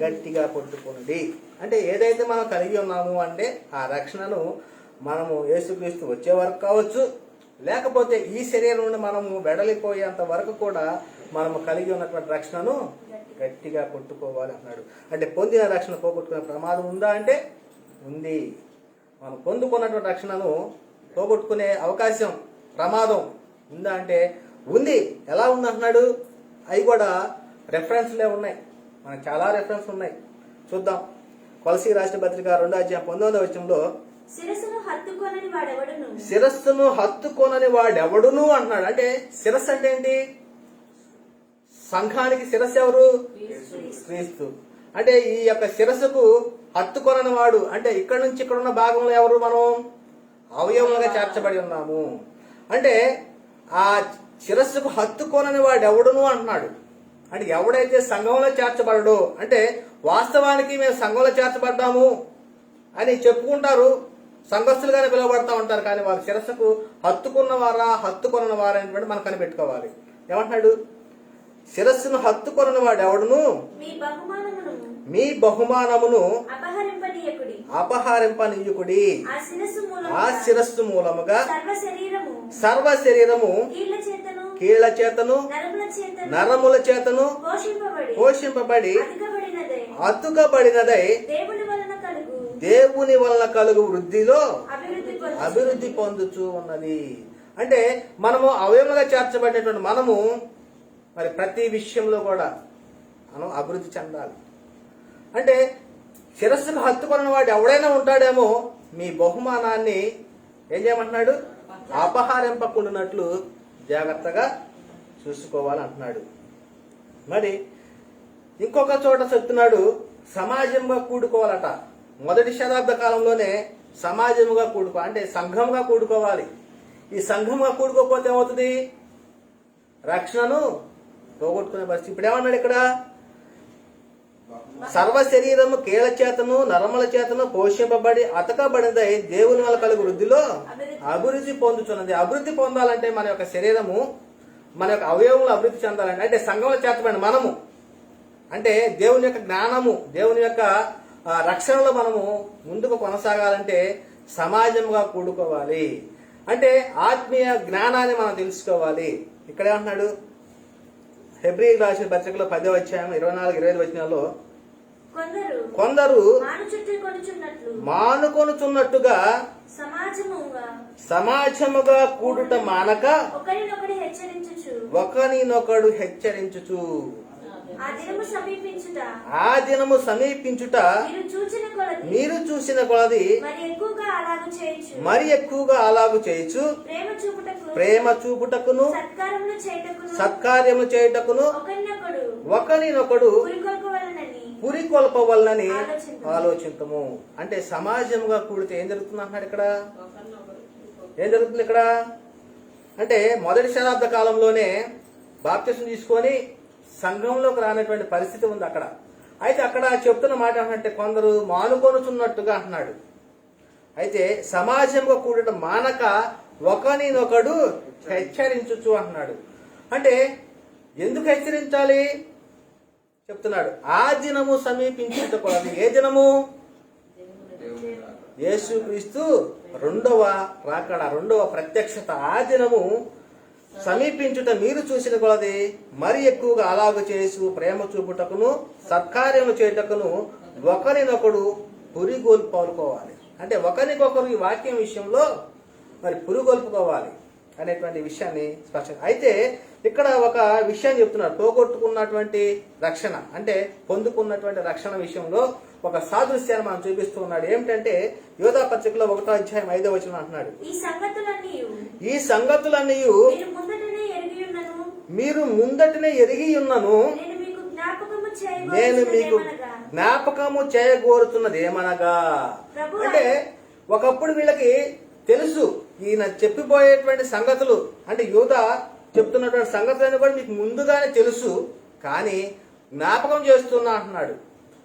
A: గట్టిగా పట్టుకోండి. అంటే ఏదైతే మనం కలిగి ఉన్నాము అంటే ఆ రక్షణను మనము యేసుక్రీస్తు వచ్చే వరకు కావచ్చు, లేకపోతే ఈ శరీరం నుండి మనము వెడలిపోయేంత వరకు కూడా మనము కలిగి ఉన్నటువంటి రక్షణను గట్టిగా పట్టుకోవాలి అన్నాడు. అంటే పొందిన రక్షణ పోగొట్టుకునే ప్రమాదం ఉందా అంటే ఉంది. మనం పొందుకున్నటువంటి రక్షణను పోగొట్టుకునే అవకాశం, ప్రమాదం ఉందా అంటే ఉంది. ఎలా ఉంది అంటున్నాడు? అవి కూడా రెఫరెన్స్లే ఉన్నాయి, మనకు చాలా రెఫరెన్స్ ఉన్నాయి. చూద్దాం. కొలసీ రాష్ట్ర పత్రిక 2:19
D: శిరస్సును హత్తుకొనని వాడెవడును
A: శిరస్సును హత్తుకోనని వాడెవడును అంటున్నాడు. అంటే శిరస్సు అంటే ఏంటి? సంఘానికి శిరస్సు ఎవరు? క్రీస్తు. అంటే ఈ యొక్క శిరస్సుకు హత్తుకొనని వాడు అంటే ఇక్కడ నుంచి ఇక్కడ ఉన్న భాగంలో ఎవరు? మనం అవయవములుగా చేర్చబడి ఉన్నాము. అంటే ఆ శిరస్సుకు హత్తుకోనని వాడు ఎవడును అంటున్నాడు. అంటే ఎవడైతే సంఘంలో చేర్చబడడో, అంటే వాస్తవానికి మేము సంఘంలో చేర్చబడ్డాము అని చెప్పుకుంటారు, సంఘస్థులుగానే పిలువబడతా ఉంటారు, కానీ వారి శిరస్సుకు హత్తుకున్నవారా హత్తుకొనవారా అనేటువంటి మనం కనిపెట్టుకోవాలి. ఏమంటున్నాడు? శిరస్సును హత్తుకొనని వాడు ఎవడును మీ బహుమానమును అపహరింపనీయకుడి. ఆ శిరస్సు మూలముగా సర్వ శరీరము కీళ్ల చేతను నరముల చేతను పోషింపబడి అతుకబడినదై దేవుని వలన కలుగు వృద్ధిలో అభివృద్ధి పొందుచూ ఉన్నది. అంటే మనము అవయముగా చేర్చబడినటువంటి మనము మరి ప్రతి విషయంలో కూడా మనం అభివృద్ధి చెందాలి. అంటే శిరస్సుకు హత్తుకున్న వాడు ఎవడైనా ఉంటాడేమో మీ బహుమానాన్ని ఏం చేయమంటున్నాడు? అపహరింపకుండానట్లు జాగ్రత్తగా చూసుకోవాలి అంటున్నాడు. మరి ఇంకొక చోట చెప్తున్నాడు, సమాజంగా కూడుకోవాలట. మొదటి శతాబ్ద కాలంలోనే సమాజముగా అంటే సంఘంగా కూడుకోవాలి. ఈ సంఘంగా కూడుకోకపోతే ఏమవుతుంది? రక్షణను పోగొట్టుకునే పరిస్థితి. ఇప్పుడు ఏమన్నాడు ఇక్కడ? సర్వ శరీరము కీళ్ల చేతను నరముల చేతను పోషింపబడి అతకబడినదై దేవుని వల్ల కలుగు వృద్ధిలో అభివృద్ధి పొందుతున్నది. అభివృద్ధి పొందాలంటే మన యొక్క శరీరము, మన యొక్క అవయవములు అభివృద్ధి చెందాలంటే, అంటే సంఘంలో చేర్చబడిన మనము, అంటే దేవుని యొక్క జ్ఞానము, దేవుని యొక్క రక్షణలో మనము ముందుకు కొనసాగాలంటే సమాజంగా కూడుకోవాలి. అంటే ఆత్మీయ జ్ఞానాన్ని మనం తెలుసుకోవాలి. ఇక్కడ ఏమంటున్నాడు? హెబ్రీ రాసిన పత్రికలో 10:24-25 కొందరు మానుకొనుచున్నట్టుగా సమాజముగా కూడుట మానక ఒకరినొకడు హెచ్చరించుచు ఆ దినము సమీపించుట మీరు చూసిన కొలది మరి ఎక్కువగా అలాగు చేయొచ్చు. ప్రేమ చూపుటకును సత్కార్యము చేయుటకును ఒకరినొకడు పురికొల్పవలనని ఆలోచించము. అంటే సమాజముగా కూడితే ఏం జరుగుతుంది అంటున్నాడు ఇక్కడ? ఏం జరుగుతుంది ఇక్కడ? అంటే మొదటి శతాబ్ద కాలంలోనే బాప్తిసం తీసుకొని సంఘంలోకి రానటువంటి పరిస్థితి ఉంది అక్కడ. అయితే అక్కడ చెప్తున్న మాట ఏంటంటే కొందరు మానుకొనుచున్నట్టుగా అంటున్నాడు. అయితే సమాజంగా కూడట మానక ఒకరినొకడు హెచ్చరించుచు అంటున్నాడు. అంటే ఎందుకు హెచ్చరించాలి చెప్తున్నాడు. ఆ దినము సమీపించుటకొలది. ఏ దినము? యేసుక్రీస్తు రెండవ రాకడ, రెండవ ప్రత్యక్షత. ఆ దినము సమీపించుట మీరు చూసిన కొలది మరి ఎక్కువగా అలాగ చేసు ప్రేమ చూపుటకును సత్కార్యము చేయుటకును ఒకరినొకడు పురిగొల్పుకోవాలి. అంటే ఒకరికొకరు ఈ వాక్యం విషయంలో మరి పురిగొల్పుకోవాలి అనేటువంటి విషయాన్ని స్పష్టంగా. అయితే ఇక్కడ ఒక విషయాన్ని చెప్తున్నారు. పోగొట్టుకున్నటువంటి రక్షణ అంటే పొందుకున్నటువంటి రక్షణ విషయంలో ఒక సాదృశ్యాన్ని మనం చూపిస్తూ ఉన్నాడు. ఏమిటంటే యోధా పత్రికలో 1:5 అంటున్నాడు, ఈ సంగతులన్నీ మీరు ముందటనే ఎరిగి ఉన్నను నేను మీకు జ్ఞాపకము చేయగోరుతున్నది ఏమనగా. అంటే ఒకప్పుడు వీళ్ళకి తెలుసు ఈయన చెప్పిపోయేటువంటి సంగతులు, అంటే యూదా చెప్తున్నటువంటి సంగతులను కూడా మీకు ముందుగానే తెలుసు, కానీ జ్ఞాపకం చేస్తున్నా అంటున్నాడు.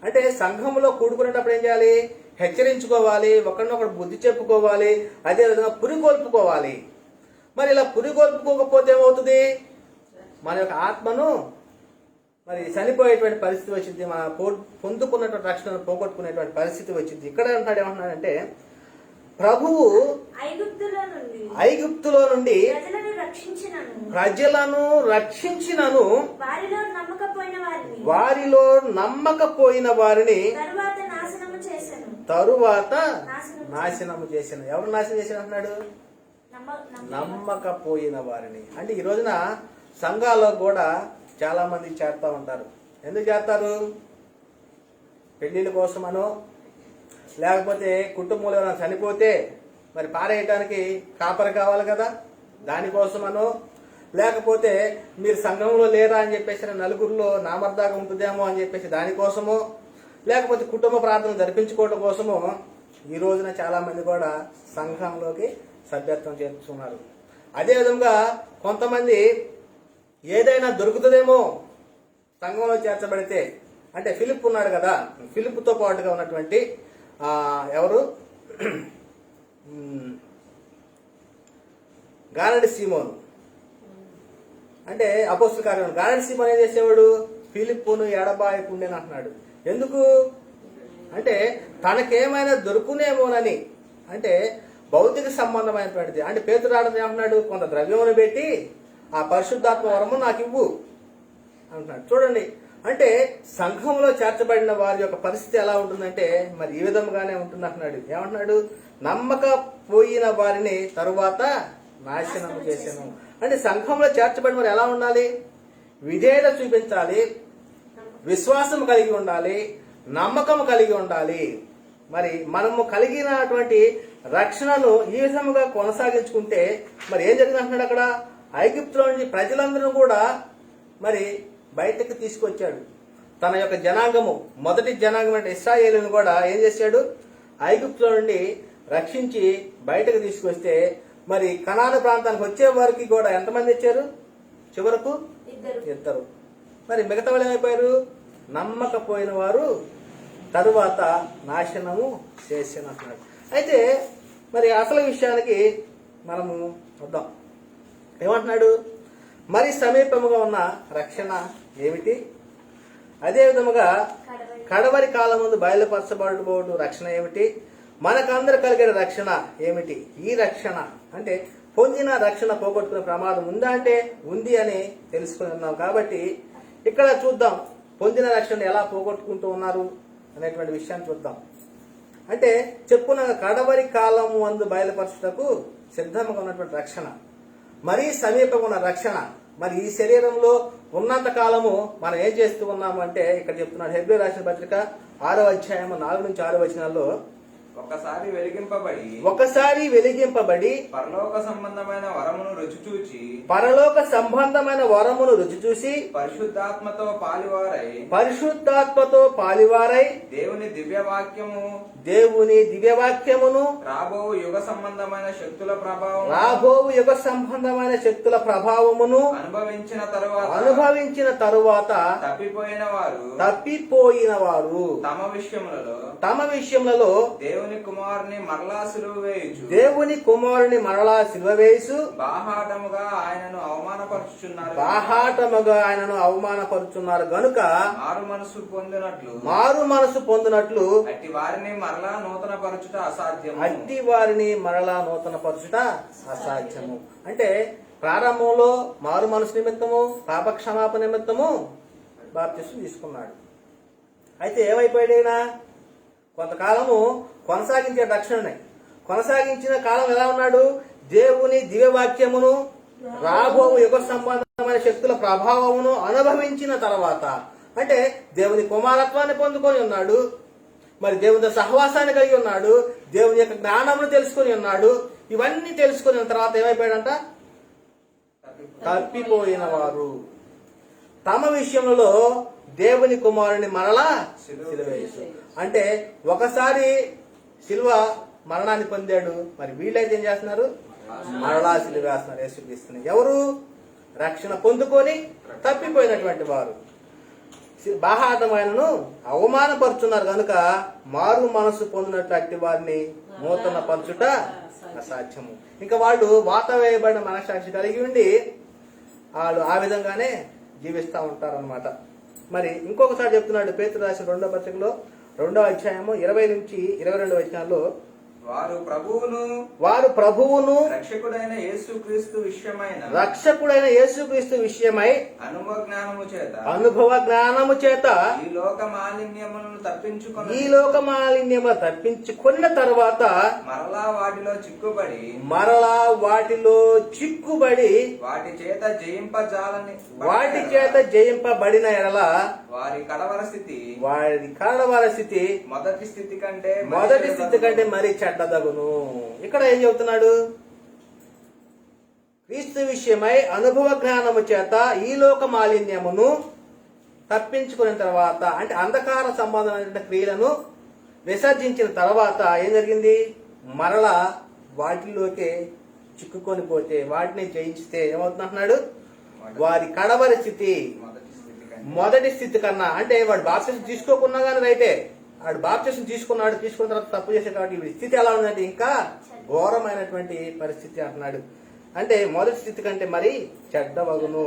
A: అంటే సంఘంలో కూడుకునేటప్పుడు ఏం చేయాలి? హెచ్చరించుకోవాలి, ఒకరినొకరు బుద్ధి చెప్పుకోవాలి, అదేవిధంగా పురిగొల్పుకోవాలి. మరి ఇలా పురిగొల్పుకోకపోతే ఏమవుతుంది? మన యొక్క ఆత్మను మరి చనిపోయేటువంటి పరిస్థితి వచ్చింది, మన పొందుకున్నటువంటి రక్షణను పోగొట్టుకునేటువంటి పరిస్థితి వచ్చింది. ఇక్కడ అంటాడు ఏమంటున్నాడంటే ప్రభువు ఐగుప్తులో నుండి ప్రజలను రక్షించినను వారిలో నమ్మకపోయిన వారిని తరువాత నాశనము చేశాను. ఎవరు నాశనం చేశాను అంటున్నాడు? నమ్మకపోయిన వారిని. అంటే ఈ రోజున సంఘాల్లో కూడా చాలా మంది చేస్తా ఉంటారు. ఎందుకు చేస్తారు? పెళ్లిళ్ళ కోసమనో, లేకపోతే కుటుంబంలో ఎవరైనా చనిపోతే మరి పారేయటానికి కాపరి కావాలి కదా, దానికోసమనో, లేకపోతే మీరు సంఘంలో లేరా అని చెప్పేసి నలుగురిలో నామర్దాగా ఉంటుందేమో అని చెప్పేసి దానికోసమో, లేకపోతే కుటుంబ ప్రార్థన జరిపించుకోవడం కోసమో ఈ రోజున చాలా మంది కూడా సంఘంలోకి సభ్యత్వం చేస్తున్నారు. అదేవిధంగా కొంతమంది ఏదైనా దొరుకుతుందేమో సంఘంలో చేర్చబడితే, అంటే ఫిలిప్ ఉన్నాడు కదా, ఫిలిప్తో పాటుగా ఉన్నటువంటి ఎవరు గారడి సీమోను, అంటే అపోస్తల కార్యం గారడి సీమోను ఏం చేసేవాడు, ఫిలిప్పును ఎడబాయకుండేని అంటున్నాడు. ఎందుకు అంటే తనకేమైనా దొరుకునేమోనని, అంటే భౌతిక సంబంధమైనటువంటిది. అంటే పేతురు ఆడది ఏమంటున్నాడు, కొంత ద్రవ్యమును పెట్టి ఆ పరిశుద్ధాత్మ వరము నాకు ఇవ్వు అంటున్నాడు. చూడండి, అంటే సంఘంలో చేర్చబడిన వారి యొక్క పరిస్థితి ఎలా ఉంటుందంటే మరి ఈ విధంగానే ఉంటుంది అంటున్నాడు. ఏమంటున్నాడు, నమ్మకపోయిన వారిని తరువాత నాశనం చేశాను. అంటే సంఘంలో చేర్చబడిన వారు ఎలా ఉండాలి, విధేయత చూపించాలి, విశ్వాసం కలిగి ఉండాలి, నమ్మకం కలిగి ఉండాలి. మరి మనము కలిగినటువంటి రక్షణను ఈ విధముగా కొనసాగించుకుంటే మరి ఏం జరిగింది అంటున్నాడు, అక్కడ ఐగుప్తులో నుంచి ప్రజలందరూ కూడా మరి బయటకు తీసుకొచ్చాడు. తన యొక్క జనాంగము, మొదటి జనాంగం అంటే ఇశ్రాయేలును కూడా ఏం చేశాడు, ఐగుప్తులో నుండి రక్షించి బయటకు తీసుకొస్తే మరి కనాను ప్రాంతానికి వచ్చే వారికి కూడా ఎంతమంది వచ్చారు, చివరకు ఇద్దరు. మరి మిగతా వాళ్ళు ఏమైపోయారు, నమ్మకపోయిన వారు తరువాత నాశనము చేసిన అంటున్నాడు. అయితే మరి అసలు విషయానికి మనము వద్దాం. ఏమంటున్నాడు, మరి సమీపముగా ఉన్న రక్షణ ఏమిటి, అదే విధముగా కడవరి కాలం ముందు బయలుపరచబడబోటు రక్షణ ఏమిటి, మనకందరు కలిగిన రక్షణ ఏమిటి. ఈ రక్షణ అంటే పొందిన రక్షణ పోగొట్టుకునే ప్రమాదం ఉందా అంటే ఉంది అని తెలుసుకుని ఉన్నాం. కాబట్టి ఇక్కడ చూద్దాం పొందిన రక్షణ ఎలా పోగొట్టుకుంటూ ఉన్నారు అనేటువంటి విషయాన్ని చూద్దాం. అంటే చెప్పున కడవరి కాలము అందు బయలుపరచుటకు సిద్ధంగా ఉన్నటువంటి రక్షణ, మరీ సమీపంగా ఉన్న రక్షణ. మరి ఈ శరీరంలో ఉన్నంత కాలము మనం ఏం చేస్తూ ఉన్నాము అంటే ఇక్కడ చెప్తున్నాడు హెబ్రీ రాసిన పత్రిక 6వ అధ్యాయము 4 నుంచి 6 వచనాల్లో,
C: ఒకసారి వెలిగింపబడి పరలోక సంబంధమైన వరమును రుచి చూచి పరిశుద్ధాత్మతో పాలివారై దేవుని దివ్యవాక్యమును రాబోవు యుగ సంబంధమైన శక్తుల ప్రభావమును అనుభవించిన తరువాత తప్పిపోయిన వారు తమ విషయములలో దేవుని కుమారుని మరలా సిలువ వేయు బాహాటముగా ఆయనను అవమానపరుచున్నారు గనుక మారు మనసు పొందినట్లు అట్టి వారిని మరలా నూతన పరచుట అసాధ్యము. అంటే ప్రారంభంలో మారు మనసు నిమిత్తము పాపక్షమాపణ నిమిత్తము బాప్తిస్మం తీసుకున్నాడు. అయితే ఏమైపోయాడైనా కొంతకాలము కొనసాగించే రక్షణనే కొనసాగించిన కాలం ఎలా ఉన్నాడు, దేవుని దివ్యవాక్యమును రాబో యుగ సంబంధమైన శక్తుల ప్రభావమును అనుభవించిన తర్వాత, అంటే దేవుని కుమారత్వాన్ని పొందుకొని ఉన్నాడు, మరి దేవుని సహవాసాన్ని కలిగి ఉన్నాడు, దేవుని యొక్క జ్ఞానమును తెలుసుకొని ఉన్నాడు. ఇవన్నీ తెలుసుకున్న తర్వాత ఏమైపోయాడంట, తప్పిపోయిన వారు తమ విషయంలో దేవుని కుమారుని మరలా సిలువేసు. అంటే ఒకసారి సిలువ మరణాన్ని పొందాడు, మరి వీళ్ళైతే ఏం చేస్తున్నారు, మరలా సిలువేస్తున్నారు యేసుక్రీస్తుని. ఎవరు రక్షణ పొందుకొని తప్పిపోయినటువంటి వారు బాహాటమైనను అవమానపరుచున్నారు కనుక మారు మనసు పొందినటువంటి వారిని నూతన పరచుట అసాధ్యము. ఇంకా వాళ్ళు వాత వేయబడిన మనసాక్షి కలిగి ఉండి వాళ్ళు ఆ విధంగానే జీవిస్తూ ఉంటారన్నమాట. మరి ఇంకొకసారి చెప్తున్నాడు పేతురు రాసిన 2వ పత్రికలో 2వ అధ్యాయము 20 నుంచి 22 వచనాల్లో,
E: వారు ప్రభువును
C: వారు ప్రభువును
E: రక్షకుడైన యేసుక్రీస్తు విషయమైన
C: రక్షకుడైన యేసుక్రీస్తు విషయమై
E: అనుభవ జ్ఞానము చేత
C: అనుభవ జ్ఞానము చేత
E: ఈ లోక మాలిన్యములను తప్పించుకొని
C: ఈ లోక మాలిన్యము తప్పించుకున్న తర్వాత
E: మరలా వాటిలో చిక్కుబడి
C: మరలా వాటిలో చిక్కుబడి
E: వాటి చేత జయింపజాలని
C: వాటి చేత జయింపబడిన ఎడల
E: వారి కడవర స్థితి
C: వారి కాడవారి స్థితి
E: మొదటి స్థితి కంటే
C: మొదటి స్థితి కంటే మరీ చెడ్డదగును. ఇక్కడ ఏం చెబుతున్నాడు? క్రీస్తు విషయమై అనుభవ జ్ఞానము చేత ఈ లోక మాలిన్యమును తప్పించుకున్న తర్వాత, అంటే అంధకార సంబంధమైన క్రియలను విసర్జించిన తర్వాత ఏం జరిగింది? మరలా వాటిలోకే చిక్కుకొని పోతే, వాటిని జయించితే ఏమవుతుందంటున్నాడు? వారి కడవరి స్థితి మొదటి స్థితి కన్నా, అంటే వాడు బాప్తిసం తీసుకోకున్నా కానీ రైటే, వాడు బాప్తిసం తీసుకున్న తర్వాత తప్పు చేసే కాబట్టి వీడి స్థితి ఎలా ఉందంటే ఇంకా ఘోరమైనటువంటి పరిస్థితి అంటున్నాడు. అంటే మొదటి స్థితి కంటే మరి చెడ్డవగును.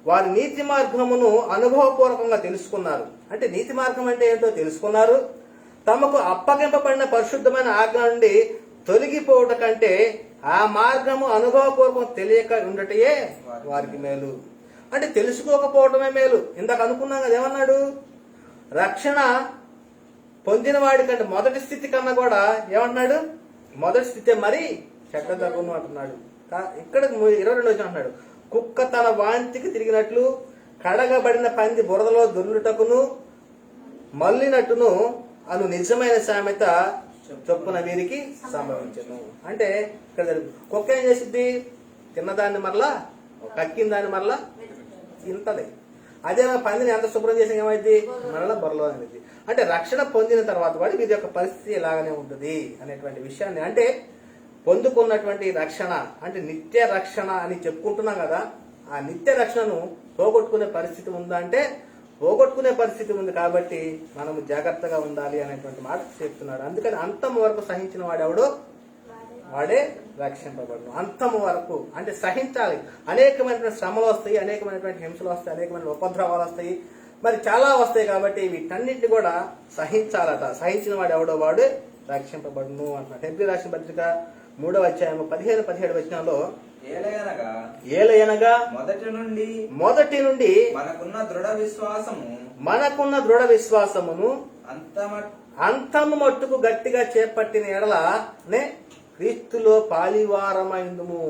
C: వారి నీతి మార్గమును అనుభవపూర్వకంగా తెలుసుకున్నారు. అంటే నీతి మార్గం అంటే ఏంటో తెలుసుకున్నారు. తమకు అప్పగింపబడిన పరిశుద్ధమైన ఆజ్ఞ నుండి తొలగిపోవట కంటే ఆ మార్గము అనుభవపూర్వకం తెలియక ఉండటయే వారికి మేలు. అంటే తెలుసుకోకపోవటమే మేలు. ఇందాక అనుకున్నాం కదా, ఏమన్నాడు? రక్షణ పొందిన వాడి కంటే మొదటి స్థితి కన్నా కూడా ఏమంటున్నాడు? మొదటి స్థితే మరి చెడ్డదగును అంటున్నాడు. ఇక్కడ 22 అంటున్నాడు, కుక్క తన వాంతికి తిరిగినట్లు కడగబడిన పంది బురదలో దొర్లుటకును మళ్ళినట్టును అను నిజమైన సామెత చొప్పున వీరికి సంభవించను. అంటే ఇక్కడ కుక్క ఏం చేసిద్ది? తిన్నదాన్ని మరలా కక్కిన దాన్ని మరలా తింటది. అదే పందిని ఎంత శుభ్రం చేసిన ఏమైంది? మరలా బుర్రలో అనేది. అంటే రక్షణ పొందిన తర్వాత కూడా వీరి యొక్క పరిస్థితి ఇలాగనే ఉంటుంది అనేటువంటి విషయాన్ని, అంటే పొందుకున్నటువంటి రక్షణ అంటే నిత్య రక్షణ అని చెప్పుకుంటున్నాం కదా, ఆ నిత్య రక్షణను పోగొట్టుకునే పరిస్థితి ఉందా అంటే పోగొట్టుకునే పరిస్థితి ఉంది. కాబట్టి మనము జాగ్రత్తగా ఉండాలి అనేటువంటి మాట చెప్తున్నాడు. అందుకని అంతం వరకు సహించిన వాడెవడో వాడే రక్షింపబడును. అంతము వరకు అంటే సహించాలి. అనేకమైనటువంటి శ్రమలు వస్తాయి, అనేకమైనటువంటి హింసలు వస్తాయి, అనేకమైన ఉపద్రవాలు వస్తాయి, మరి చాలా వస్తాయి. కాబట్టి వీటన్నింటినీ కూడా సహించాలట. సహించిన వాడు ఎవడో వాడు రక్షింపబడును అంటున్నాడు. హెబ్రీ రాసిన పత్రిక 3వ అధ్యాయం 15-17 వచనాల్లో ఏలయనగా మొదటి నుండి మనకున్న దృఢ విశ్వాసమును అంతము మట్టుకు గట్టిగా చేపట్టిన ఎడలనే క్రీస్తులో పాలివారమైందుము.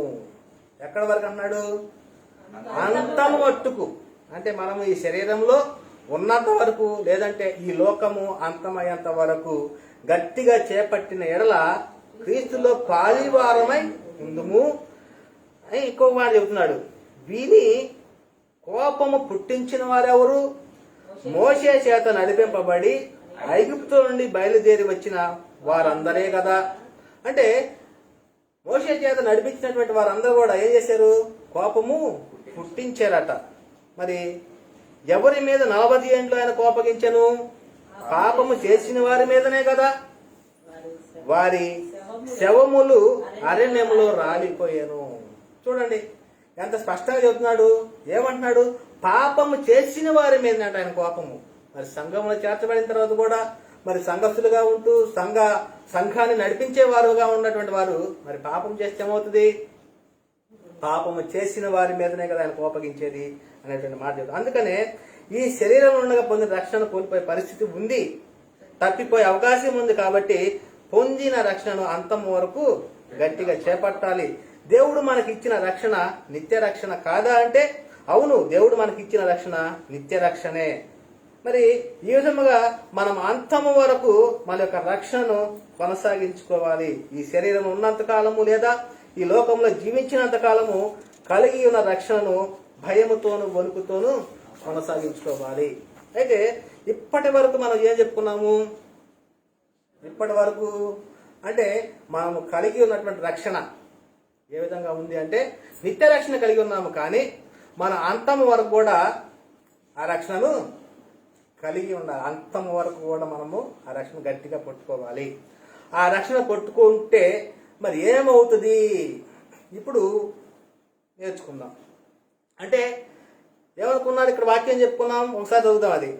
C: ఎక్కడ వరకు అన్నాడు? అంతము మట్టుకు. అంటే మనము ఈ శరీరంలో ఉన్నంత వరకు, లేదంటే ఈ లోకము అంతమయ్యేంత వరకు గట్టిగా చేపట్టిన ఎడల క్రీస్తులో పాలివారమై ఉందుము అని ఇంకొక మాట చెబుతున్నాడు. వీని కోపము పుట్టించిన వారెవరు? మోషే చేత నడిపింపబడి ఐగుప్తు నుండి బయలుదేరి వచ్చిన వారందరే కదా. అంటే మోషే చేత నడిపించినటువంటి వారందరూ కూడా ఏం చేశారు? కోపము పుట్టించారట. మరి ఎవరి మీద 40 ఏండ్లు ఆయన కోపగించను? పాపము చేసిన వారి మీదనే కదా. వారి శవములు అరణ్యములో రాలిపోయాను. చూడండి ఎంత స్పష్టంగా చెబుతున్నాడు. ఏమంటున్నాడు? పాపము చేసిన వారి మీద అంట ఆయన కోపము. మరి సంఘంలో చేర్చబడిన తర్వాత కూడా మరి సంఘస్థులుగా ఉంటూ సంఘాన్ని నడిపించే వారుగా ఉన్నటువంటి వారు మరి పాపం చేస్తే ఏమవుతుంది? పాపము చేసిన వారి మీదనే కదా ఆయన కోపగించేది అనేటువంటి మాట చెబుతుంది. అందుకనే ఈ శరీరం ఉండగా పొందిన రక్షణ కోల్పోయే పరిస్థితి ఉంది, తప్పిపోయే అవకాశం ఉంది. కాబట్టి పొందిన రక్షణను అంతం వరకు గట్టిగా చేపట్టాలి. దేవుడు మనకి ఇచ్చిన రక్షణ నిత్య రక్షణ కాదా అంటే అవును, దేవుడు మనకి ఇచ్చిన రక్షణ నిత్య రక్షణే. మరి ఈ విధముగా మనం అంతము వరకు మన యొక్క రక్షణను కొనసాగించుకోవాలి. ఈ శరీరం ఉన్నంత కాలము లేదా ఈ లోకంలో జీవించినంత కాలము కలిగి ఉన్న రక్షణను భయముతోను వణుకుతోను కొనసాగించుకోవాలి. అయితే ఇప్పటి వరకు మనం ఏం చెప్పుకున్నాము? ఇప్పటి వరకు అంటే మనము కలిగి ఉన్నటువంటి రక్షణ ఏ విధంగా ఉంది అంటే నిత్య రక్షణ కలిగి ఉన్నాము. కానీ మన అంతం వరకు కూడా ఆ రక్షణను కలిగి ఉండాలి. అంతం వరకు కూడా మనము ఆ రక్షణ గట్టిగా పట్టుకోవాలి. ఆ రక్షణ పట్టుకుంటే మరి ఏమవుతుంది? ఇప్పుడు నేర్చుకుందాం. అంటే ఏమనుకున్నాడు? ఇక్కడ వాక్యం చెప్పుకున్నాం, ఒకసారి చదువుతాం. అది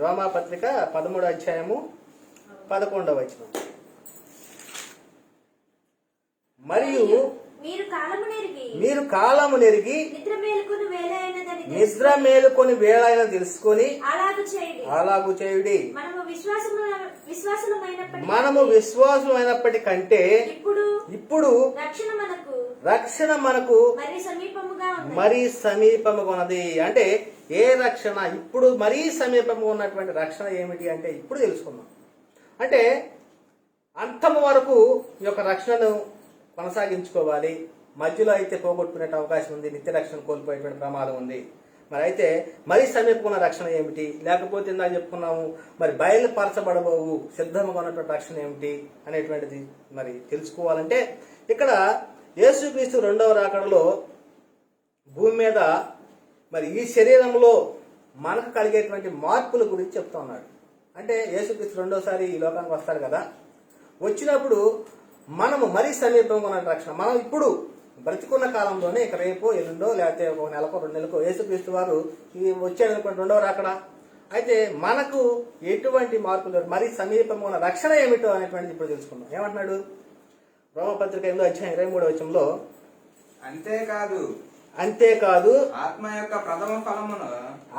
C: రోమా పత్రిక 13వ అధ్యాయము 11వ వచనం. మరియు
D: మీరు
C: కాలము నెరిగి
D: నిద్ర మేలుకొని వేళ అయినదని
C: నిద్ర మేలుకొని వేళ అయిన తెలుసుకొని అలాగు చేయుడి. మనము విశ్వాసమైనప్పటికంటే ఇప్పుడు రక్షణ మనకు మరీ సమీపముగా ఉన్నది. అంటే ఏ రక్షణ? ఇప్పుడు మరీ సమీపంగా ఉన్నటువంటి రక్షణ ఏమిటి అంటే ఇప్పుడు తెలుసుకుందాం. అంటే అంతము వరకు ఈ యొక్క రక్షణను కొనసాగించుకోవాలి. మధ్యలో అయితే పోగొట్టుకునే అవకాశం ఉంది, నిత్య రక్షణ కోల్పోయేటువంటి ప్రమాదం ఉంది. మరి అయితే మరీ సమీపంగా రక్షణ ఏమిటి? లేకపోతే ఇందాక చెప్పుకున్నాము మరి బయలుపరచబడబోవు సిద్ధంగా ఉన్నటువంటి రక్షణ ఏమిటి అనేటువంటిది మరి తెలుసుకోవాలంటే ఇక్కడ యేసుక్రీస్తు 2వ రాకడలో భూమి మీద మరి ఈ శరీరంలో మనకు కలిగేటువంటి మార్పుల గురించి చెప్తా ఉన్నాడు. అంటే యేసుక్రీస్తు 2వసారి ఈ లోకానికి వస్తాడు కదా, వచ్చినప్పుడు మనము మరీ సమీపంగా ఉన్న రక్షణ మనం ఇప్పుడు బ్రతికున్న కాలంలోనే ఇక రేపు ఎల్లుండో లేకపోతే ఒక నెలకో 2 నెలకో యేసుక్రీస్తు వారు వచ్చాడు అనుకోండి 2వ రాకడ. అయితే మనకు ఎటువంటి మార్పులు మరీ సమీపంగా ఉన్న రక్షణ ఏమిటో అనేటువంటిది ఇప్పుడు తెలుసుకుందాం. ఏమంటున్నాడు? రోమపత్రిక 8వ అధ్యాయం 23వ వచనంలో అంతేకాదు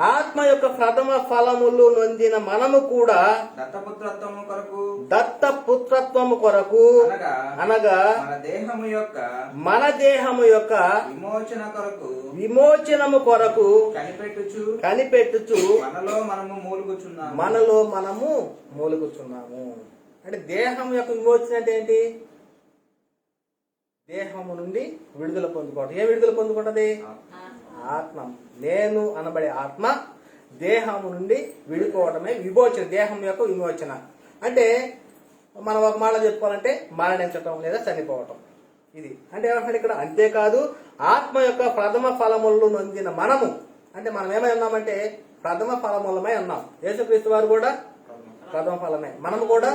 E: ఆత్మ యొక్క
C: ప్రథమ ఫలములు నొందిన మనము కూడా దత్తపుత్రత్వము కొరకు అనగా మన దేహము యొక్క విమోచనము కొరకు కనిపెట్టుచు మనలో మనము మూలుగుచున్నాము. అంటే దేహం యొక్క విమోచన అంటే ఏంటి? దేహము నుండి విడుదల పొందుకోవటం. ఏ విడుదల పొందుకుంటది? ఆత్మ. నేను అనబడే ఆత్మ దేహము నుండి విడిపోవటమే విమోచన, దేహం యొక్క విమోచన. అంటే మనం ఒక మాట చెప్పుకోవాలంటే మరణించటం లేదా చనిపోవటం. ఇది అంటే ఏమంటాడు ఇక్కడ? అంతేకాదు ఆత్మ యొక్క ప్రథమ ఫలములు నొందిన మనము. అంటే మనం ఏమై ఉన్నామంటే ప్రథమ ఫలములమై ఉన్నాం. యేసుక్రీస్తు వారు కూడా ప్రథమ ఫలమే, మనము కూడా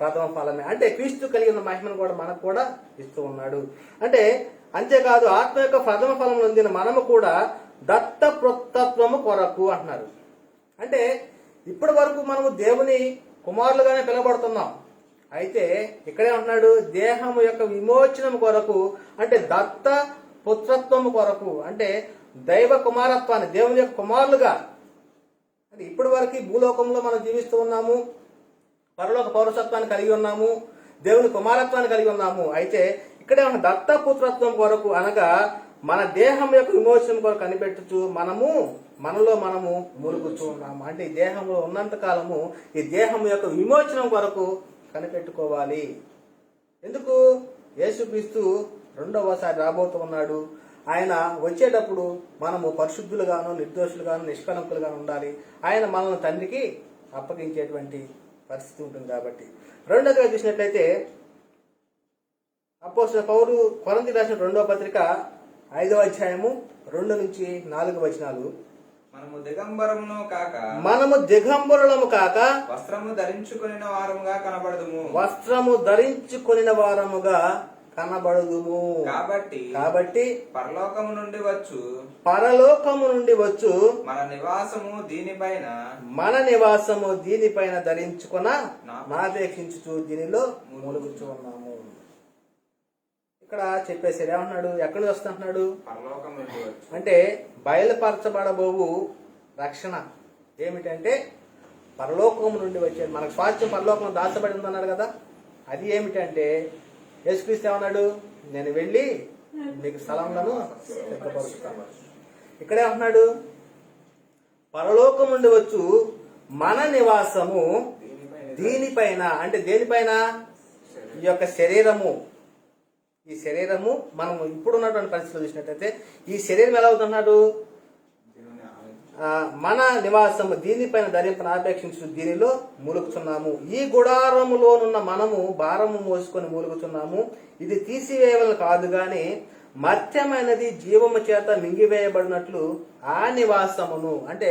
C: ప్రథమ ఫలమే. అంటే క్రీస్తు కలిగి ఉన్న మహిమను కూడా మనకు కూడా ఇస్తూ ఉన్నాడు. అంటే అంతేకాదు ఆత్మ యొక్క ప్రథమ ఫలం నొందిన మనము కూడా దత్తపుత్రత్వము కొరకు అంటున్నారు. అంటే ఇప్పటి వరకు మనము దేవుని కుమారులుగానే పిలువబడుతున్నాం. అయితే ఇక్కడే ఉంటున్నాడు దేహము యొక్క విమోచనం కొరకు, అంటే దత్త పుత్రత్వము కొరకు, అంటే దైవ కుమారత్వాన్ని దేవుని యొక్క కుమారులుగా. అంటే ఇప్పటి వరకు భూలోకంలో మనం జీవిస్తూ ఉన్నాము, పరలోక పౌరసత్వాన్ని కలిగి ఉన్నాము, దేవుని కుమారత్వాన్ని కలిగి ఉన్నాము. అయితే ఇక్కడే ఉన్న దత్తపుత్రత్వం కొరకు అనగా మన దేహం యొక్క విమోచనం కొరకు కనిపెట్టుచు మనలో మనము మురుగుచూ ఉన్నాము. అంటే ఈ దేహంలో ఉన్నంత కాలము ఈ దేహం యొక్క విమోచనం కొరకు కనిపెట్టుకోవాలి. ఎందుకు? యేసుక్రీస్తు 2వసారి రాబోతూ ఉన్నాడు. ఆయన వచ్చేటప్పుడు మనము పరిశుద్ధులుగాను నిర్దోషులుగాను నిష్కలంకులుగాను ఉండాలి. ఆయన మనల్ని తండ్రికి అప్పగించేటువంటి పరిస్థితి ఉంటుంది. కాబట్టి రెండోదిగా చూసినట్లయితే అపోస్తలుడైన పౌలు కొరింథీయులకు రాసిన 2వ పత్రిక 5వ అధ్యాయము 2 నుంచి 4 వచనాలు.
E: మనము దిగంబరులము కాక వస్త్రము ధరించుకొనిన వారముగా కనబడుదుము. కాబట్టి పరలోకము నుండి వచ్చు మన నివాసము దీనిపైన ధరించుకొన నాపేక్షించుచు దీనిలో మూలుగుచూ ఉన్నాము. ఇక్కడ చెప్పేసారు. ఏమంటున్నాడు? ఎక్కడి నుంచి వస్తుంటున్నాడు? అంటే బయలుపరచబడబోవు రక్షణ ఏమిటంటే పరలోకము నుండి వచ్చేది. మనకు స్వాస్థ్యం పరలోకంలో దాచబడి ఉందన్నాడు కదా. అది ఏమిటంటే యేసుక్రీస్తు ఏమన్నాడు? నేను వెళ్ళి మీకు స్థలములను సిద్ధపరుస్తాను. ఇక్కడే ఉంటున్నాడు పరలోకం నుండి వచ్చు మన నివాసము దీనిపైన. అంటే దేనిపైన? ఈ యొక్క శరీరము. ఈ శరీరము మనం ఇప్పుడు ఉన్నటువంటి పరిస్థితులు చూసినట్టయితే ఈ శరీరం ఎలా అవుతున్నాడు? మన నివాసము దీనిపైన ధరింపన ఆపేక్షించు దీనిలో మూలుగుచున్నాము. ఈ గుడారములోనున్న మనము భారము మోసుకొని మూలుగుచున్నాము. ఇది తీసివేయవలన కాదు గాని మర్త్యమైనది జీవము చేత మింగివేయబడినట్లు ఆ నివాసమును, అంటే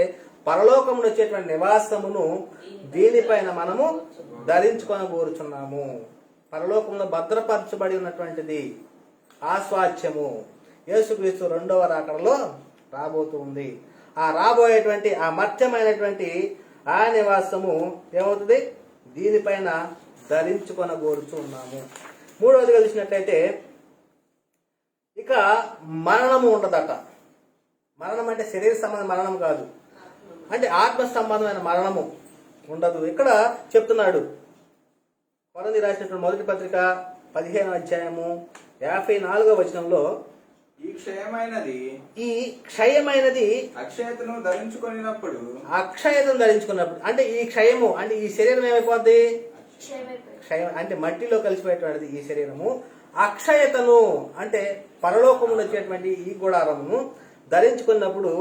E: పరలోకమును వచ్చేటువంటి నివాసమును దీనిపైన మనము ధరించుకొని కోరుచున్నాము. పరలోకంలో భద్రపరచబడి ఉన్నటువంటిది ఆ స్వాస్థ్యము యేసుక్రీస్తు 2వ రాకడలో రాబోతుంది. ఆ రాబోయేటువంటి ఆ మర్త్యమైనటువంటి ఆ నివాసము ఏమవుతుంది? దీనిపైన ధరించుకొనగోరుచు ఉన్నాము. మూడవదిగా చూసినట్లయితే ఇక మరణము ఉండదట. మరణం అంటే శరీర సంబంధ మరణం కాదు, అంటే ఆత్మ సంబంధమైన మరణము ఉండదు. ఇక్కడ చెప్తున్నాడు కొరింథీ రాసినటువంటి మొదటి పత్రిక 15వ అధ్యాయము 54వ వచనంలో,
B: ఈ క్షయమైనది
E: ఈ క్షయమైనది
B: అక్షయతను ధరించుకొనినప్పుడు
E: అక్షయతను ధరించుకున్నప్పుడు, అంటే ఈ క్షయము అంటే ఈ శరీరం ఏమైపోద్ది? క్షయం అంటే మట్టిలో కలిసిపోయేటువంటిది ఈ శరీరము. అక్షయతను అంటే పరలోకములో వచ్చేటువంటి ఈ గుడారమును ధరించుకున్నప్పుడు,